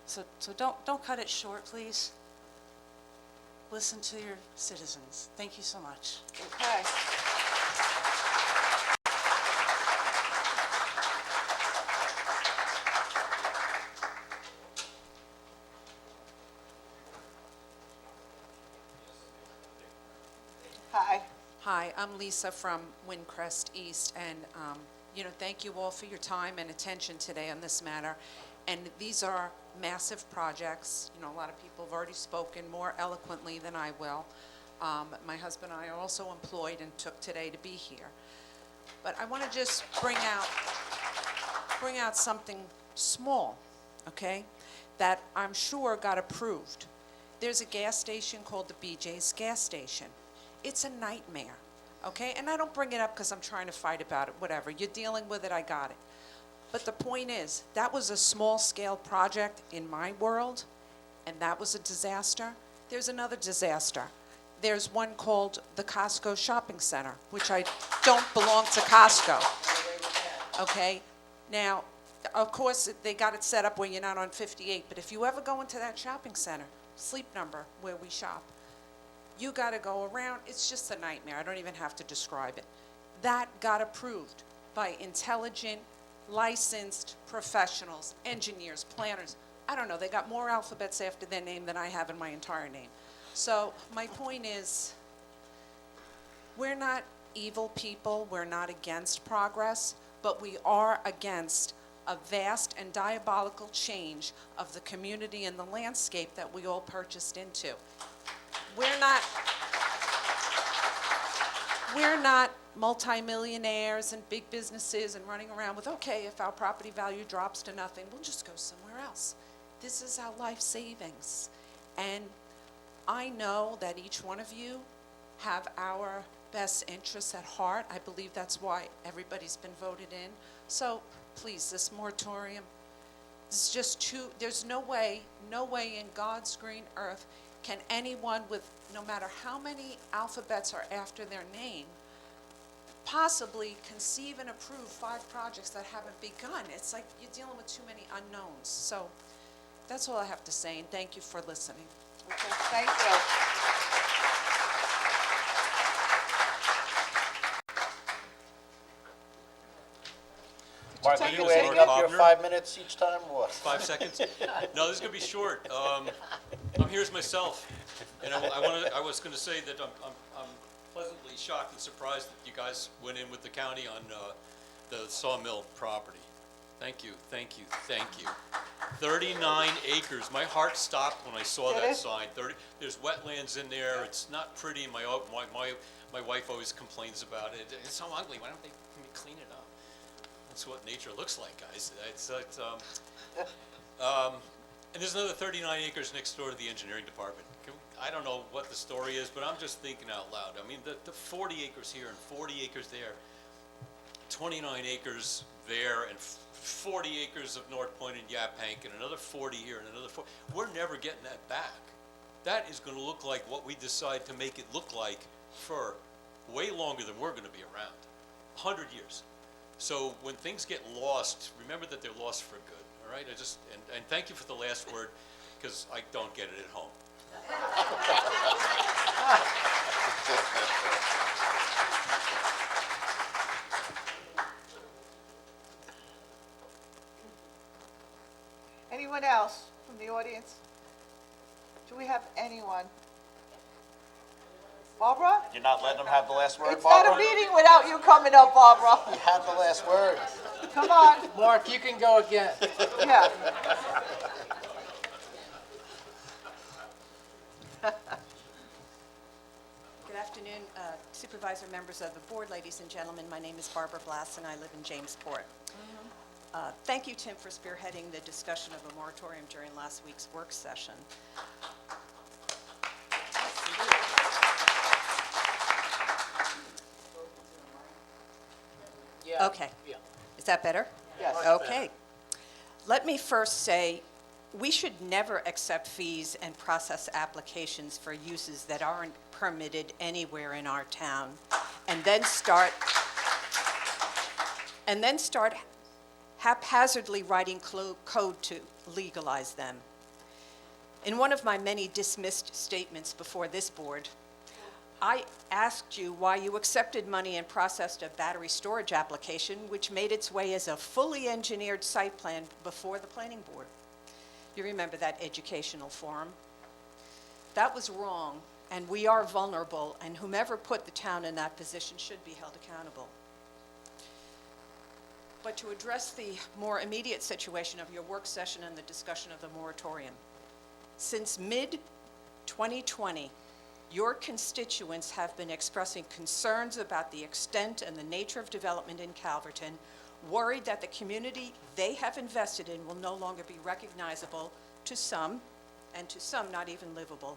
So don't cut it short, please. Listen to your citizens. Thank you so much. Okay. Hi. Hi, I'm Lisa from Windcrest East, and, thank you all for your time and attention today on this matter. And these are massive projects. A lot of people have already spoken more eloquently than I will. My husband and I are also employed and took today to be here. But I want to just bring out something small, okay, that I'm sure got approved. There's a gas station called the BJ's gas station. It's a nightmare, okay? And I don't bring it up because I'm trying to fight about it, whatever. You're dealing with it, I got it. But the point is, that was a small-scale project in my world, and that was a disaster. There's another disaster. There's one called the Costco Shopping Center, which I don't belong to Costco, okay? Now, of course, they got it set up where you're not on 58, but if you ever go into that shopping center, Sleep Number, where we shop, you got to go around. It's just a nightmare. I don't even have to describe it. That got approved by intelligent, licensed professionals, engineers, planners. I don't know. They got more alphabets after their name than I have in my entire name. So my point is, we're not evil people. We're not against progress, but we are against a vast and diabolical change of the community and the landscape that we all purchased into. We're not multimillionaires and big businesses and running around with, okay, if our property value drops to nothing, we'll just go somewhere else. This is our life savings. And I know that each one of you have our best interests at heart. I believe that's why everybody's been voted in. So please, this moratorium, it's just too, there's no way in God's green earth can anyone with, no matter how many alphabets are after their name, possibly conceive and approve 5 projects that haven't begun. It's like you're dealing with too many unknowns. So that's all I have to say, and thank you for listening. Okay, thank you. Mark, are My name you is adding Mark up your Hobner. 5 minutes each time, or what? 5 seconds? No, this is gonna be short. I'm here as myself, and I was gonna say that I'm pleasantly shocked and surprised that you guys went in with the county on the sawmill property. Thank you, thank you, thank you. 39 acres. My heart stopped when I saw that sign. There's wetlands in there. It's not pretty. My wife always complains about it. It's so ugly. Why don't they clean it up? That's what nature looks like, guys. And there's another 39 acres next door to the engineering department. I don't know what the story is, but I'm just thinking out loud. I mean, the 40 acres here and 40 acres there, 29 acres there, and 40 acres of North Point and Yaphank, and another 40 here and another 40. We're never getting that back. That is going to look like what we decide to make it look like for way longer than we're going to be around, 100 years. So when things get lost, remember that they're lost for good, all right? And thank you for the last word, because I don't get it at home. Anyone else from the audience? Do we have anyone? Barbara? You're not letting them have the last word, It's not Barbara? a meeting without you coming up, Barbara. You had the last word. Come on. Mark, you can go again. Yeah. Good afternoon, Supervisor, members of the board, ladies and gentlemen. My name is Barbara Blass, and I live in Jamesport. Thank you, Tim, for spearheading the discussion of a moratorium during last week's work session. Yeah. Okay. Yeah. Is that better? Yes. Okay. Let me first say, we should never accept fees and process applications for uses that aren't permitted anywhere in our town, and then start haphazardly writing code to legalize them. In one of my many dismissed statements before this board, I asked you why you accepted money and processed a battery storage application which made its way as a fully engineered site plan before the planning board. You remember that educational forum? That was wrong, and we are vulnerable, and whomever put the town in that position should be held accountable. But to address the more immediate situation of your work session and the discussion of the moratorium, since mid-2020, your constituents have been expressing concerns about the extent and the nature of development in Calverton, worried that the community they have invested in will no longer be recognizable to some, and to some not even livable.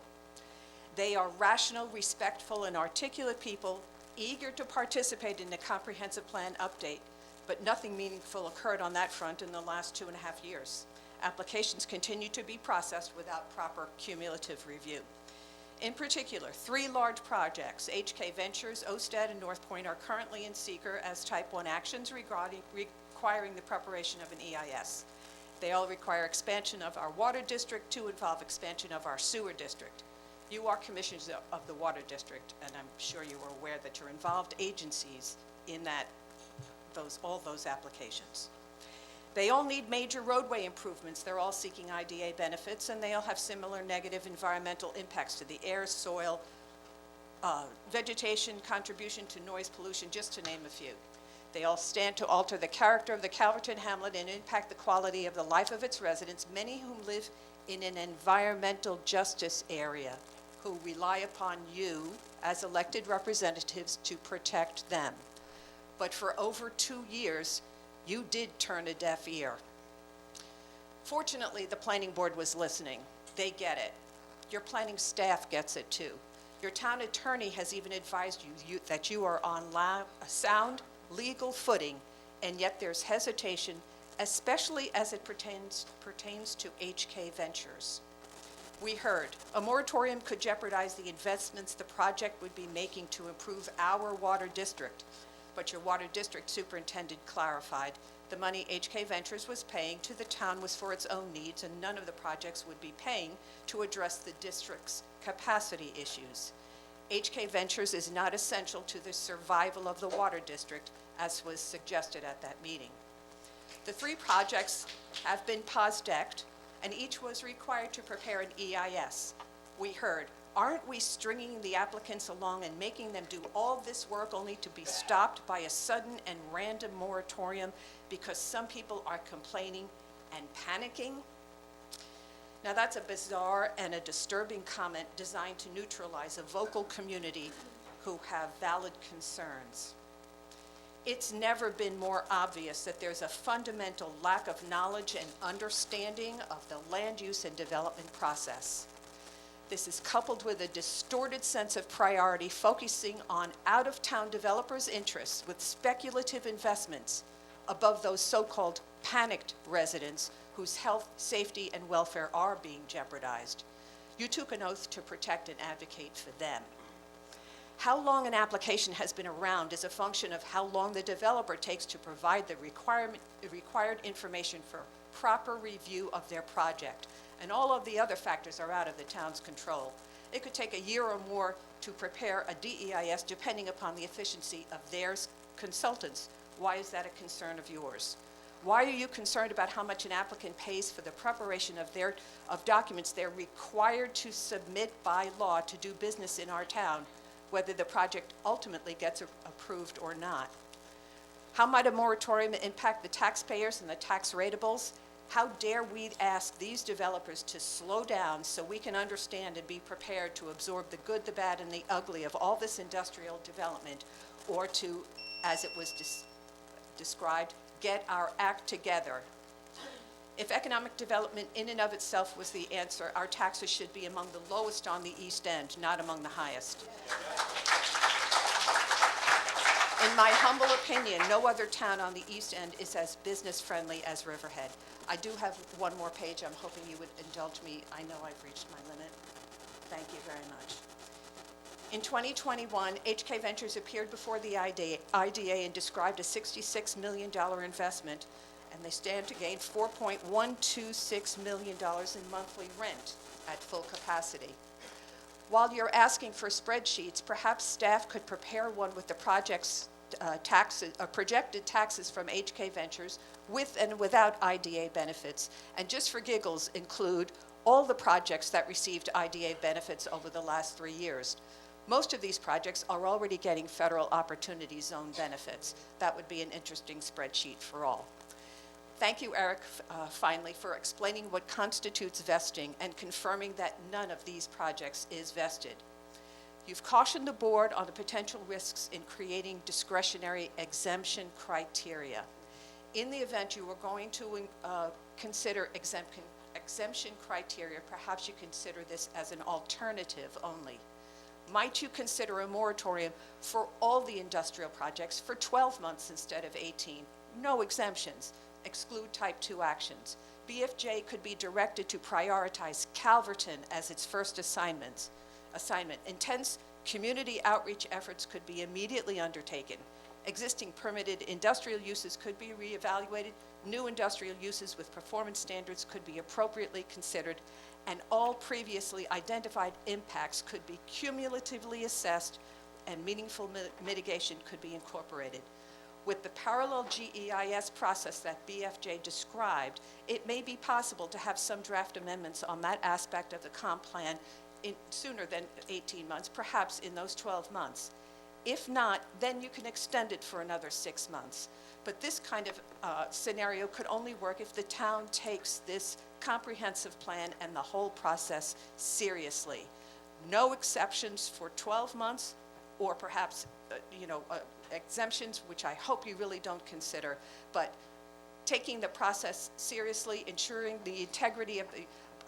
They are rational, respectful, and articulate people, eager to participate in the comprehensive plan update, but nothing meaningful occurred on that front in the last 2.5 years. Applications continue to be processed without proper cumulative review. In particular, 3 large projects, HK Ventures, Osted, and North Point, are currently in seeker as Type 1 actions requiring the preparation of an EIS. They all require expansion of our water district to involve expansion of our sewer district. You are commissioners of the water district, and I'm sure you are aware that you're involved agencies in all those applications. They all need major roadway improvements. They're all seeking IDA benefits, and they all have similar negative environmental impacts to the air, soil, vegetation, contribution to noise pollution, just to name a few. They all stand to alter the character of the Calverton hamlet and impact the quality of the life of its residents, many whom live in an environmental justice area, who rely upon you as elected representatives to protect them. But for over 2 years, you did turn a deaf ear. Fortunately, the planning board was listening. They get it. Your planning staff gets it too. Your town attorney has even advised you that you are on a sound legal footing, and yet there's hesitation, especially as it pertains to HK Ventures. We heard a moratorium could jeopardize the investments the project would be making to improve our water district, but your water district superintendent clarified the money HK Ventures was paying to the town was for its own needs, and none of the projects would be paying to address the district's capacity issues. HK Ventures is not essential to the survival of the water district, as was suggested at that meeting. The 3 projects have been POS-decked, and each was required to prepare an EIS. We heard, aren't we stringing the applicants along and making them do all this work only to be stopped by a sudden and random moratorium because some people are complaining and panicking? Now that's a bizarre and a disturbing comment designed to neutralize a vocal community who have valid concerns. It's never been more obvious that there's a fundamental lack of knowledge and understanding of the land use and development process. This is coupled with a distorted sense of priority, focusing on out-of-town developers' interests with speculative investments above those so-called panicked residents whose health, safety, and welfare are being jeopardized. You took an oath to protect and advocate for them. How long an application has been around is a function of how long the developer takes to provide the required information for proper review of their project. And all of the other factors are out of the town's control. It could take a year or more to prepare a DEIS depending upon the efficiency of their consultants. Why is that a concern of yours? Why are you concerned about how much an applicant pays for the preparation of documents they're required to submit by law to do business in our town, whether the project ultimately gets approved or not? How might a moratorium impact the taxpayers and the tax ratables? How dare we ask these developers to slow down so we can understand and be prepared to absorb the good, the bad, and the ugly of all this industrial development, or to, as it was described, get our act together. If economic development in and of itself was the answer, our taxes should be among the lowest on the East End, not among the highest. In my humble opinion, no other town on the East End is as business-friendly as Riverhead. I do have one more page. I'm hoping you would indulge me. I know I've reached my limit. Thank you very much. In 2021, HK Ventures appeared before the IDA and described a $66 million investment, and they stand to gain $4.126 million in monthly rent at full capacity. While you're asking for spreadsheets, perhaps staff could prepare one with the project's projected taxes from HK Ventures with and without IDA benefits, and just for giggles include all the projects that received IDA benefits over the last 3 years. Most of these projects are already getting federal opportunity zone benefits. That would be an interesting spreadsheet for all. Thank you, Eric, finally, for explaining what constitutes vesting and confirming that none of these projects is vested. You've cautioned the board on the potential risks in creating discretionary exemption criteria. In the event you were going to consider exemption criteria, perhaps you consider this as an alternative only. Might you consider a moratorium for all the industrial projects for 12 months instead of 18? No exemptions. Exclude type 2 actions. BFJ could be directed to prioritize Calverton as its first assignment. Intense community outreach efforts could be immediately undertaken. Existing permitted industrial uses could be reevaluated. New industrial uses with performance standards could be appropriately considered, and all previously identified impacts could be cumulatively assessed and meaningful mitigation could be incorporated. With the parallel GEIS process that BFJ described, it may be possible to have some draft amendments on that aspect of the comp plan sooner than 18 months, perhaps in those 12 months. If not, then you can extend it for another 6 months. But this kind of scenario could only work if the town takes this comprehensive plan and the whole process seriously. No exceptions for 12 months, or perhaps, exemptions, which I hope you really don't consider, but taking the process seriously, ensuring the integrity of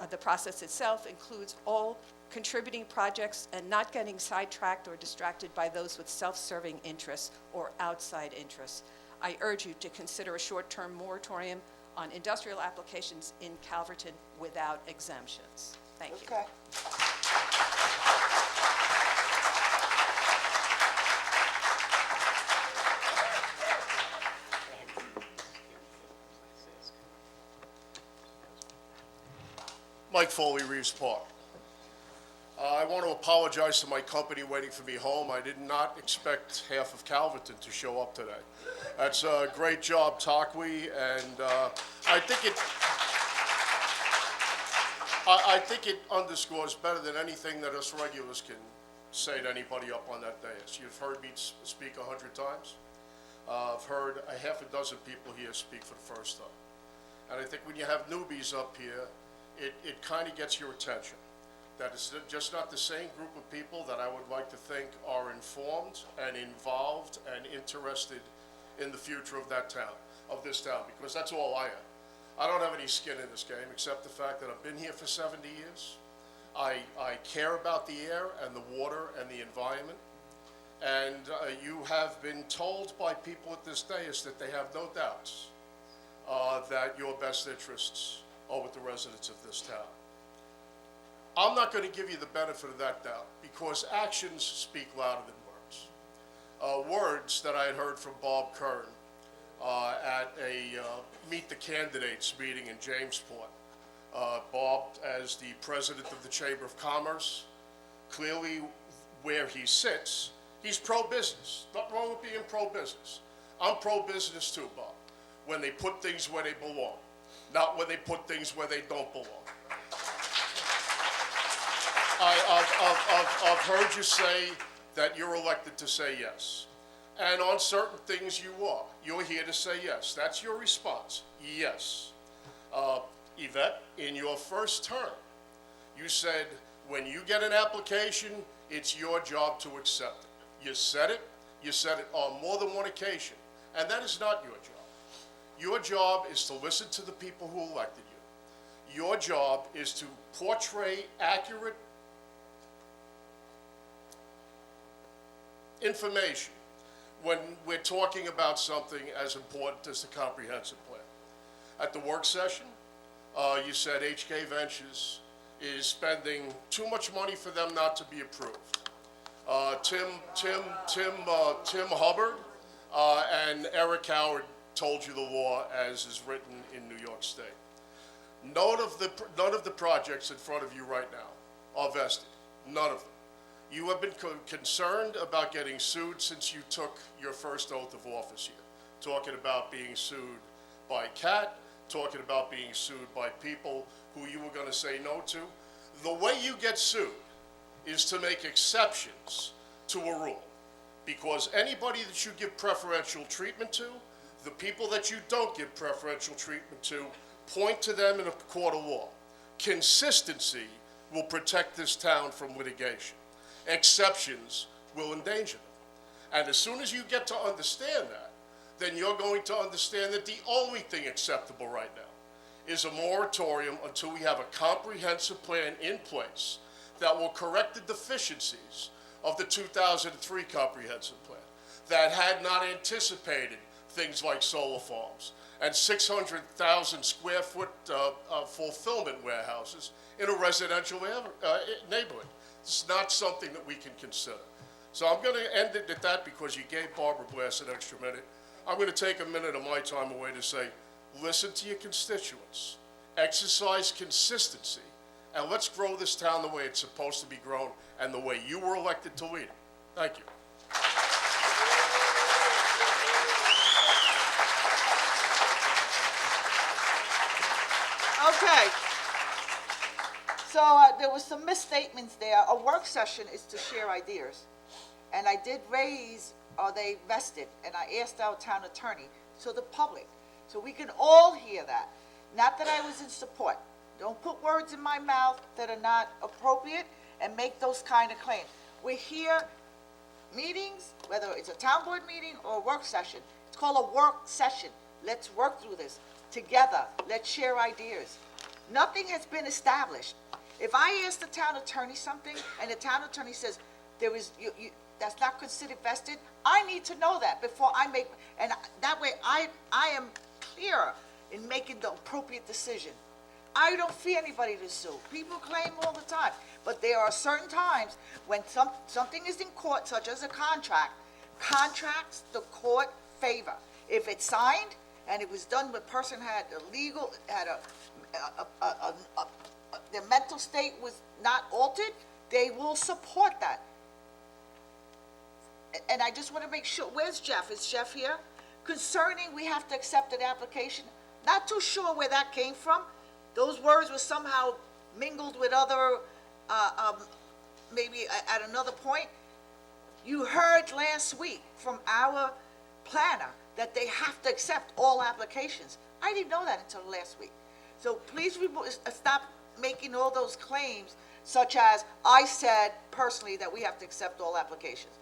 the process itself includes all contributing projects and not getting sidetracked or distracted by those with self-serving interests or outside interests. I urge you to consider a short-term moratorium on industrial applications in Calverton without exemptions. Thank you. Okay. Mike Foley, Reeves Park. I want to apologize to my company waiting for me home. I did not expect half of Calverton to show up today. That's a great job, Takwi, and I think it underscores better than anything that us regulars can say to anybody up on that dais. You've heard me speak 100 times. I've heard a half a dozen people here speak for the first time. And I think when you have newbies up here, it kind of gets your attention. That it's just not the same group of people that I would like to think are informed and involved and interested in the future of that town, of this town, because that's all I am. I don't have any skin in this game except the fact that I've been here for 70 years. I care about the air and the water and the environment. And you have been told by people at this dais that they have no doubts that your best interests are with the residents of this town. I'm not going to give you the benefit of that doubt because actions speak louder than words. Words that I had heard from Bob Kern at a Meet the Candidates meeting in Jamesport. Bob, as the president of the Chamber of Commerce, clearly where he sits, he's pro-business. Nothing wrong with being pro-business. I'm pro-business too, Bob, when they put things where they belong, not when they put things where they don't belong. I've heard you say that you're elected to say yes. And on certain things you are. You're here to say yes. That's your response, yes. Yvette, in your first term, you said when you get an application, it's your job to accept it. You said it on more than one occasion, and that is not your job. Your job is to listen to the people who elected you. Your job is to portray accurate information when we're talking about something as important as the comprehensive plan. At the work session, you said HK Ventures is spending too much money for them not to be approved. Tim Hubbard and Eric Howard told you the law as is written in New York State. None of the projects in front of you right now are vested. None of them. You have been concerned about getting sued since you took your first oath of office here. Talking about being sued by CAT, talking about being sued by people who you were going to say no to. The way you get sued is to make exceptions to a rule. Because anybody that you give preferential treatment to, the people that you don't give preferential treatment to, point to them in a court of law. Consistency will protect this town from litigation. Exceptions will endanger them. And as soon as you get to understand that, then you're going to understand that the only thing acceptable right now is a moratorium until we have a comprehensive plan in place that will correct the deficiencies of the 2003 comprehensive plan that had not anticipated things like solar farms and 600,000 square foot fulfillment warehouses in a residential neighborhood. It's not something that we can consider. So I'm going to end it at that because you gave Barbara Blass an extra minute. I'm going to take a minute of my time away to say, listen to your constituents, exercise consistency, and let's grow this town the way it's supposed to be grown and the way you were elected to lead it. Thank you. Okay. So there was some misstatements there. A work session is to share ideas. And I did raise, are they vested? And I asked our town attorney, so the public, so we can all hear that. Not that I was in support. Don't put words in my mouth that are not appropriate and make those kind of claims. We're here, meetings, whether it's a town board meeting or a work session. It's called a work session. Let's work through this together. Let's share ideas. Nothing has been established. If I ask the town attorney something and the town attorney says there is, that's not considered vested, I need to know that before I make, and that way I am clearer in making the appropriate decision. I don't fear anybody to sue. People claim all the time, but there are certain times when something is in court, such as a contract. Contracts the court favor. If it's signed and it was done when person had a legal, had their mental state was not altered, they will support that. And I just want to make sure, where's Jeff? Is Jeff here? Concerning we have to accept an application, not too sure where that came from. Those words were somehow mingled with other, maybe at another point. You heard last week from our planner that they have to accept all applications. I didn't know that until last week. So please stop making all those claims, such as I said personally that we have to accept all applications.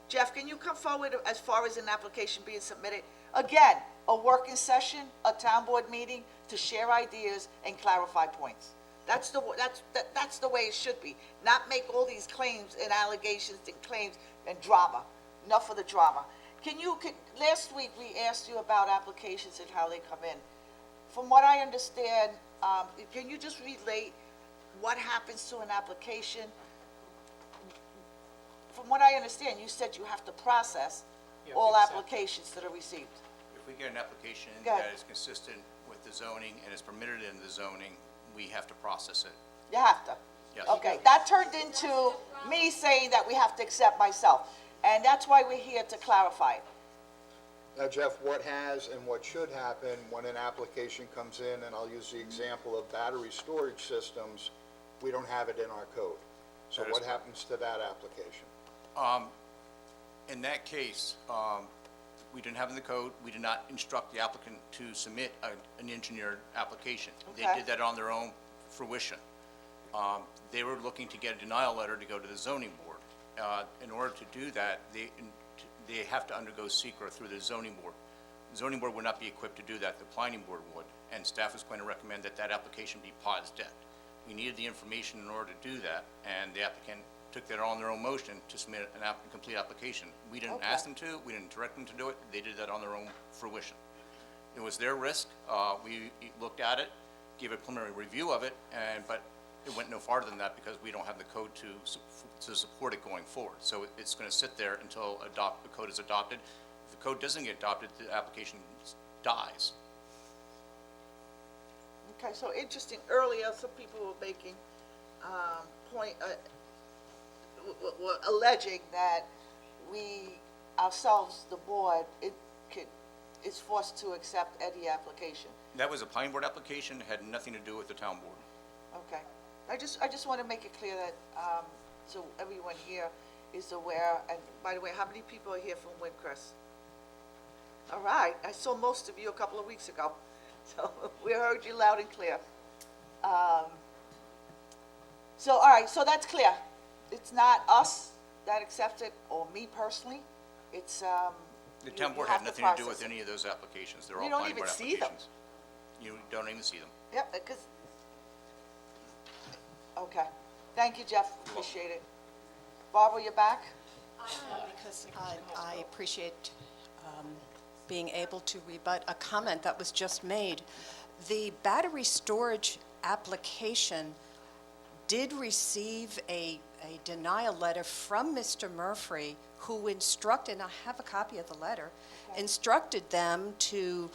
Jeff, can you come forward as far as an application being submitted? Again, a working session, a town board meeting to share ideas and clarify points. That's the way it should be. Not make all these claims and allegations and claims and drama. Enough of the drama. Last week we asked you about applications and how they come in. From what I understand, can you just relate what happens to an application? From what I understand, you said you have to process all applications that are received. If we get an application Go ahead. that is consistent with the zoning and is permitted in the zoning, we have to process it. You have to? Yes. Okay, that turned into me saying that we have to accept myself, and that's why we're here to clarify it. Now, Jeff, what has and what should happen when an application comes in, and I'll use the example of battery storage systems, we don't have it in our code. So That is what correct. happens to that application? In that case, we didn't have in the code, we did not instruct the applicant to submit an engineered application. They Okay. did that on their own fruition. They were looking to get a denial letter to go to the zoning board. In order to do that, they have to undergo secret through the zoning board. The zoning board would not be equipped to do that, the planning board would, and staff is going to recommend that that application be paused. We needed the information in order to do that, and the applicant took that on their own motion to submit a complete application. We didn't ask them to, we didn't direct them to do it, they did that on their own fruition. It was their risk, we looked at it, gave a preliminary review of it, but it went no farther than that because we don't have the code to support it going forward. So it's going to sit there until the code is adopted. If the code doesn't get adopted, the application dies. Okay, so interesting. Earlier, some people were making were alleging that we ourselves, the board, is forced to accept any application. That was a planning board application, it had nothing to do with the town board. Okay. I just want to make it clear that, so everyone here is aware, and by the way, how many people are here from Windcrest? All right, I saw most of you a couple of weeks ago, so we heard you loud and clear. So, all right, so that's clear. It's not us that accept it, or me personally, it's, The town you board have had to nothing to do process with it. any of those applications, they're all You don't planning even board see them. applications. You don't even see them. Yep, because, okay. Thank you, Jeff, appreciate it. Barbara, you're back? Because I appreciate being able to rebut a comment that was just made. The battery storage application did receive a denial letter from Mr. Murphy, who instructed, and I have a copy of the letter, instructed them to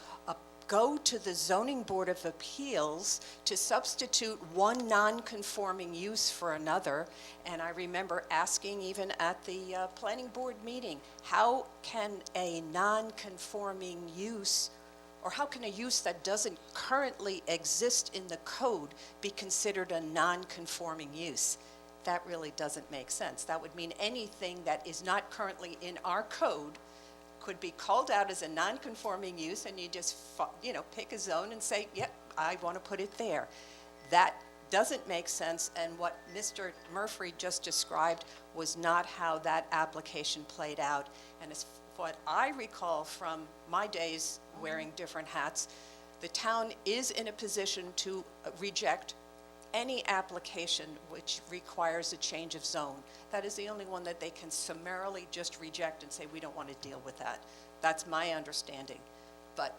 go to the Zoning Board of Appeals to substitute one non-conforming use for another. And I remember asking even at the planning board meeting, how can a non-conforming use, or how can a use that doesn't currently exist in the code be considered a non-conforming use? that really doesn't make sense. That would mean anything that is not currently in our code could be called out as a non-conforming use, and you just, pick a zone and say, yep, I want to put it there. That doesn't make sense, and what Mr. Murphy just described was not how that application played out. And as what I recall from my days wearing different hats, the town is in a position to reject any application which requires a change of zone. That is the only one that they can summarily just reject and say, we don't want to deal with that. That's my understanding. But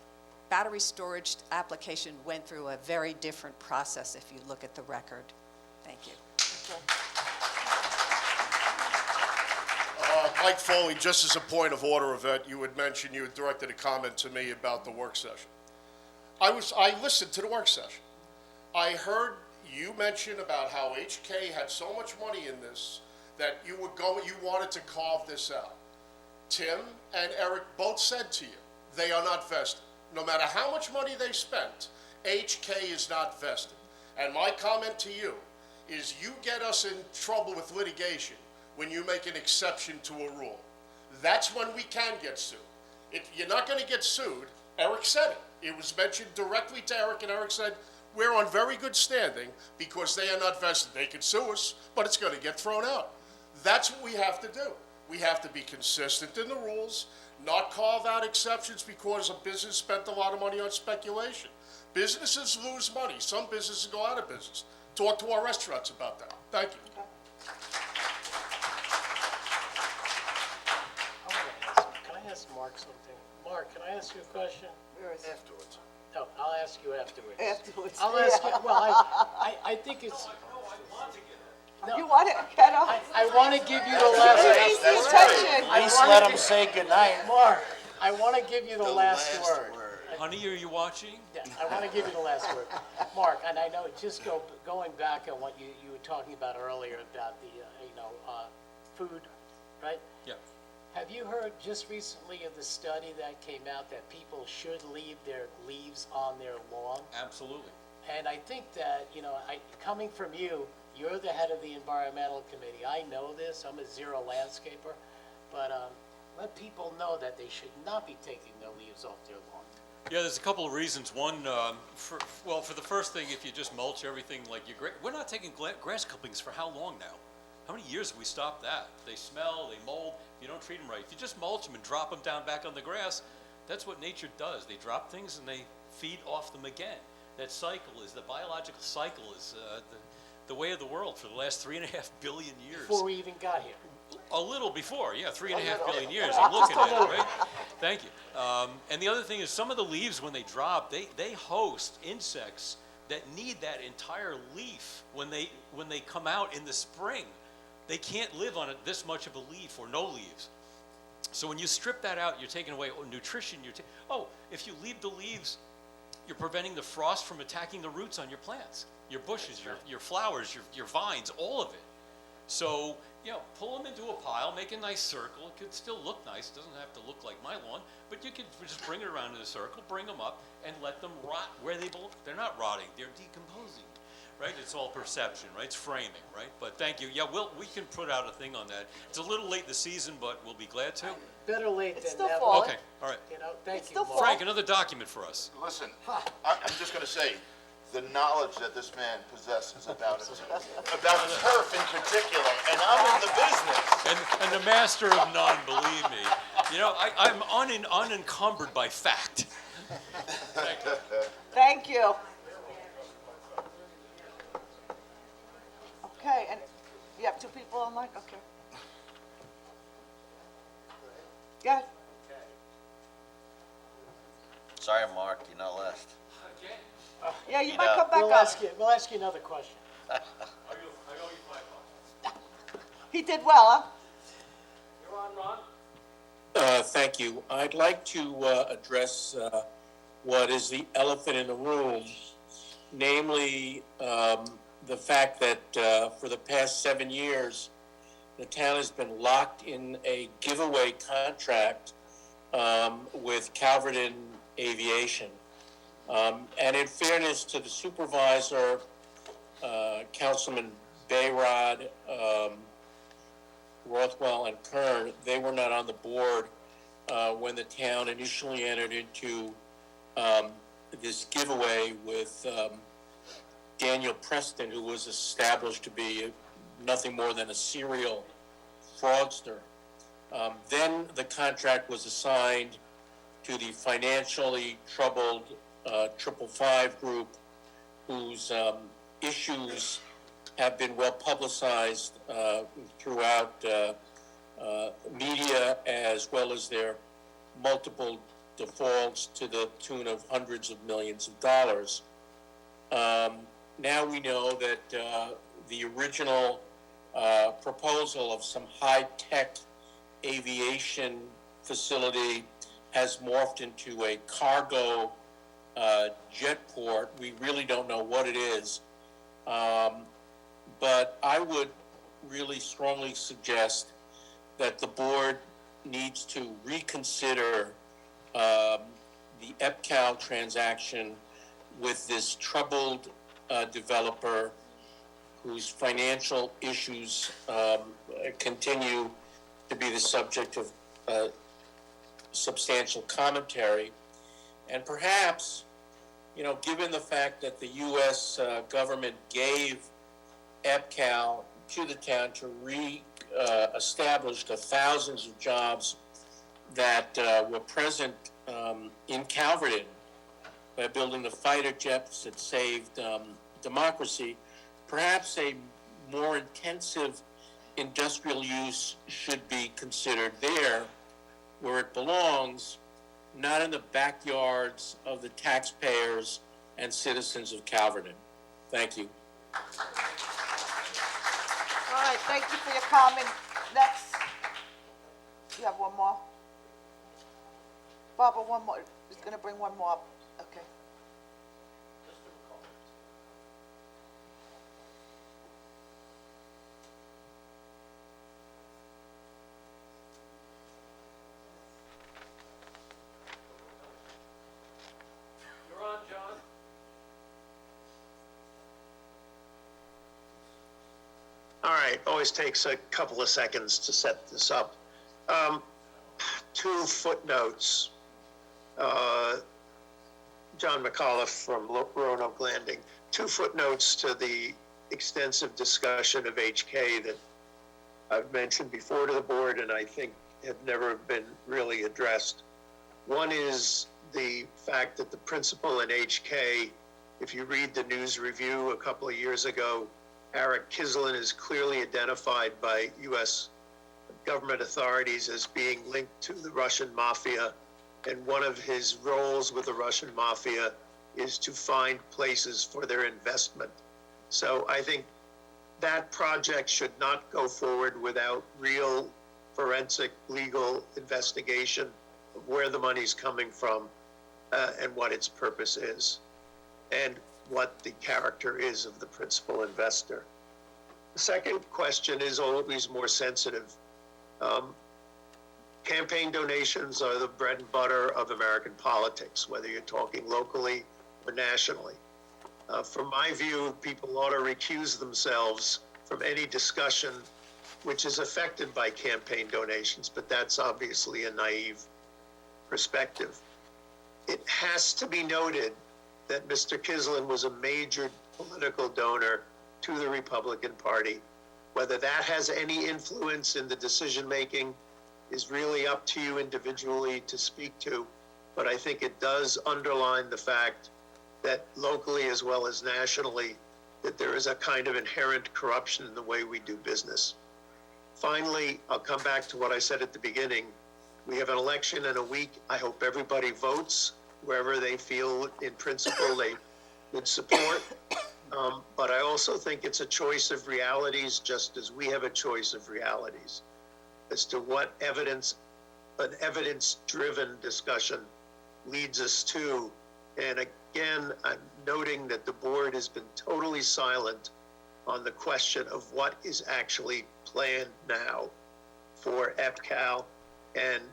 battery storage application went through a very different process if you look at the record. Thank you. Mike Foley, just as a point of order, Yvette, you had mentioned, you had directed a comment to me about the work session. I listened to the work session. I heard you mention about how HK had so much money in this that you wanted to carve this out. Tim and Eric both said to you, they are not vested. No matter how much money they spent, HK is not vested. And my comment to you is you get us in trouble with litigation when you make an exception to a rule. That's when we can get sued. If you're not going to get sued, Eric said it. It was mentioned directly to Eric, and Eric said, we're on very good standing because they are not vested. They could sue us, but it's going to get thrown out. That's what we have to do. We have to be consistent in the rules, not carve out exceptions because a business spent a lot of money on speculation. Businesses lose money. Some businesses go out of business. Talk to our restaurants about that. Thank you. Can I ask Mark something? Mark, can I ask you a question? Afterwards. No, I'll ask you afterwards. Afterwards. I'll ask you, well, I think it's. No, You want it, get up? I want to give you the last. Raise the attention. At least let them say goodnight. Mark, I want to give you the last word. Honey, are you watching? Yeah, I want to give you the last word. Mark, and I know, just going back on what you were talking about earlier about the, food, right? Yeah. Have you heard just recently of the study that came out that people should leave their leaves on their lawn? Absolutely. And I think that, coming from you, you're the head of the environmental committee. I know this, I'm a zero landscaper, but let people know that they should not be taking their leaves off their lawn. Yeah, there's a couple of reasons. One, for the first thing, if you just mulch everything like we're not taking grass clippings for how long now? How many years have we stopped that? They smell, they mold, if you don't treat them right. If you just mulch them and drop them down back on the grass, that's what nature does. They drop things and they feed off them again. That cycle is, the biological cycle is the way of the world for the last 3.5 billion years. Before we even got here. A little before, yeah, 3.5 billion years. I'm looking at it, right? Thank you. And the other thing is some of the leaves, when they drop, they host insects that need that entire leaf when they come out in the spring. They can't live on this much of a leaf or no leaves. So when you strip that out, you're taking away nutrition. If you leave the leaves, you're preventing the frost from attacking the roots on your plants, your bushes, your flowers, your vines, all of it. So, pull them into a pile, make a nice circle. It could still look nice. It doesn't have to look like my lawn, but you could just bring it around in a circle, bring them up, and let them rot where they belong. They're not rotting, they're decomposing, right? It's all perception, right? It's framing, right? But thank you. Yeah, we can put out a thing on that. It's a little late in the season, but we'll be glad to. Better late It's than still never. fall. Okay, all right. Thank you, still Mark. Frank, another document for us. Listen, I'm just going to say, the knowledge that this man possesses about turf in particular, and I'm in the business. And the master of none, believe me. I'm unencumbered by fact. Thank you. Thank you. Okay, and you have two people online? Okay. Yeah. Sorry, Mark, you're not last. Yeah, you might come back We'll up. ask you another question. He did well, huh? You're on, Ron? Thank you. I'd like to address what is the elephant in the room, namely the fact that for the past 7 years, the town has been locked in a giveaway contract with Calverton Aviation. And in fairness to the supervisor, Councilman Bayrod, Rothwell, and Kern, they were not on the board when the town initially entered into this giveaway with Daniel Preston, who was established to be nothing more than a serial fraudster. Then the contract was assigned to the financially troubled 555 group, whose issues have been well publicized throughout media, as well as their multiple defaults to the tune of hundreds of millions of dollars. Now we know that the original proposal of some high-tech aviation facility has morphed into a cargo jet port. We really don't know what it is. But I would really strongly suggest that the board needs to reconsider the EPCAL transaction with this troubled developer whose financial issues continue to be the subject of substantial commentary. And perhaps, given the fact that the U.S. government gave EPCAL to the town to re-establish the thousands of jobs that were present in Calverton by building the fighter jets that saved democracy, perhaps a more intensive industrial use should be considered there where it belongs, not in the backyards of the taxpayers and citizens of Calverton. Thank you. All right, thank you for your comment. Next, you have one more? Barbara, one more, just gonna bring one more up, okay. You're on, John. All right, always takes a couple of seconds to set this up. Two footnotes. John McAuliffe from Roanoke Landing. Two footnotes to the extensive discussion of HK that I've mentioned before to the board and I think have never been really addressed. One is the fact that the principal in HK, if you read the news review a couple of years ago, Eric Kislin is clearly identified by U.S. government authorities as being linked to the Russian mafia. And one of his roles with the Russian mafia is to find places for their investment. So I think that project should not go forward without real forensic legal investigation of where the money's coming from and what its purpose is, and what the character is of the principal investor. The second question is always more sensitive. Campaign donations are the bread and butter of American politics, whether you're talking locally or nationally. From my view, people ought to recuse themselves from any discussion which is affected by campaign donations, but that's obviously a naive perspective. It has to be noted that Mr. Kislin was a major political donor to the Republican Party. Whether that has any influence in the decision-making is really up to you individually to speak to, but I think it does underline the fact that locally as well as nationally, that there is a kind of inherent corruption in the way we do business. Finally, I'll come back to what I said at the beginning. We have an election in a week. I hope everybody votes wherever they feel in principle they would support. But I also think it's a choice of realities, just as we have a choice of realities as to what evidence, an evidence-driven discussion leads us to. And again, I'm noting that the board has been totally silent on the question of what is actually planned now for EPCAL and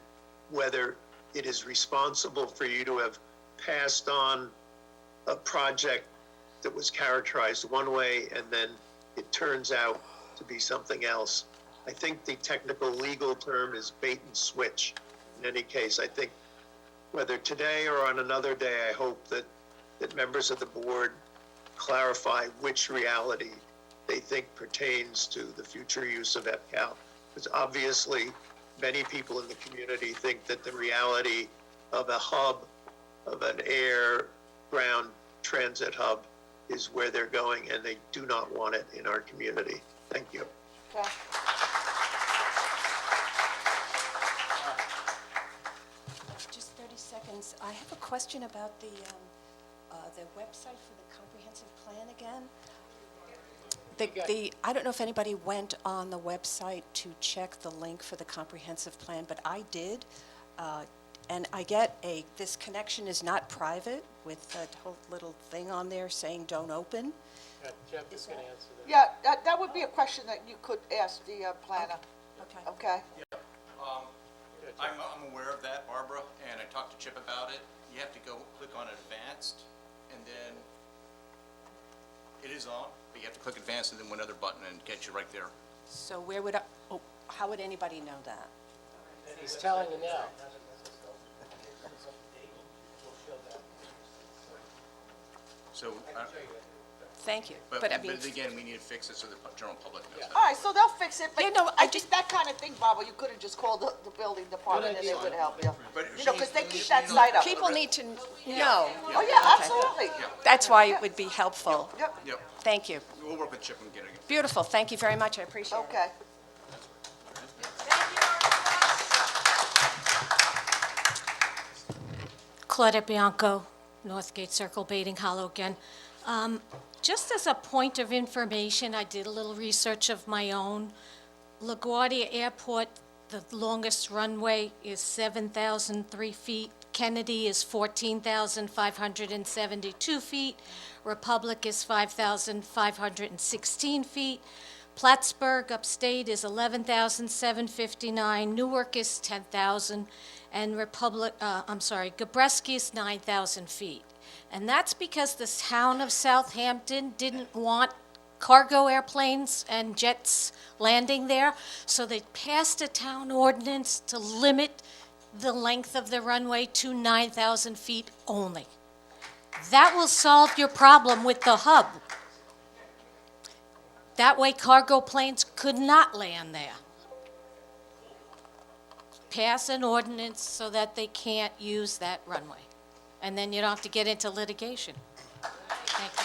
whether it is responsible for you to have passed on a project that was characterized one way and then it turns out to be something else. I think the technical legal term is bait and switch. In any case, I think whether today or on another day, I hope that members of the board clarify which reality they think pertains to the future use of EPCAL. Because obviously, many people in the community think that the reality of a hub, of an air-ground transit hub, is where they're going, and they do not want it in our community. Thank you. Okay. Just 30 seconds. I have a question about the website for the comprehensive plan again. I don't know if anybody went on the website to check the link for the comprehensive plan, but I did. And I get this connection is not private with a whole little thing on there saying don't open. Jeff is going to answer that. Yeah, that would be a question that you could ask the planner. Okay. Okay? I'm aware of that, Barbara, and I talked to Chip about it. You have to go click on advanced, and then it is on, but you have to click advanced and then one other button and get you right there. So how would anybody know that? He's telling you now. So, Thank you. but I mean, again, we need to fix it so the general public knows that. All right, so they'll fix it, but Yeah, no, I think that kind of thing, Barbara, you couldn't just call the building department and they would help you. But You know, because they keep that site up. people need to know. Oh, yeah, absolutely. That's why it would be helpful. Yep, Yep, Thank you. we'll work with Chip on getting it. Beautiful. Thank you very much. I appreciate it. okay. Claudette Bianco, Northgate Circle, Baiting Hollow again. Just as a point of information, I did a little research of my own. LaGuardia Airport, the longest runway is 7,003 feet. Kennedy is 14,572 feet. Republic is 5,516 feet. Plattsburgh upstate is 11,759. Newark is 10,000. And Gabreski is 9,000 feet. And that's because the town of Southampton didn't want cargo airplanes and jets landing there, so they passed a town ordinance to limit the length of the runway to 9,000 feet only. That will solve your problem with the hub. That way cargo planes could not land there. Pass an ordinance so that they can't use that runway. And then you don't have to get into litigation. Thank you.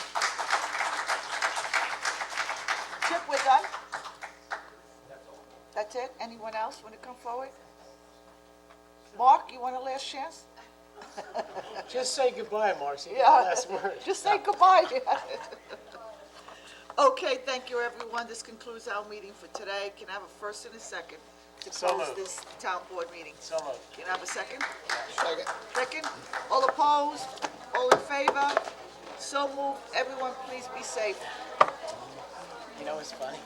Chip, we're done? That's it? Anyone else want to come forward? Mark, you want a last chance? Just say goodbye, Marcy. Yeah. Last word. Just say goodbye. Okay, thank you, everyone. This concludes our meeting for today. Can I have a first and a second to So close moved. this town board meeting? So moved. Can I have a second? Second. All opposed? All in favor? So moved. Everyone, please be safe. You know what's funny?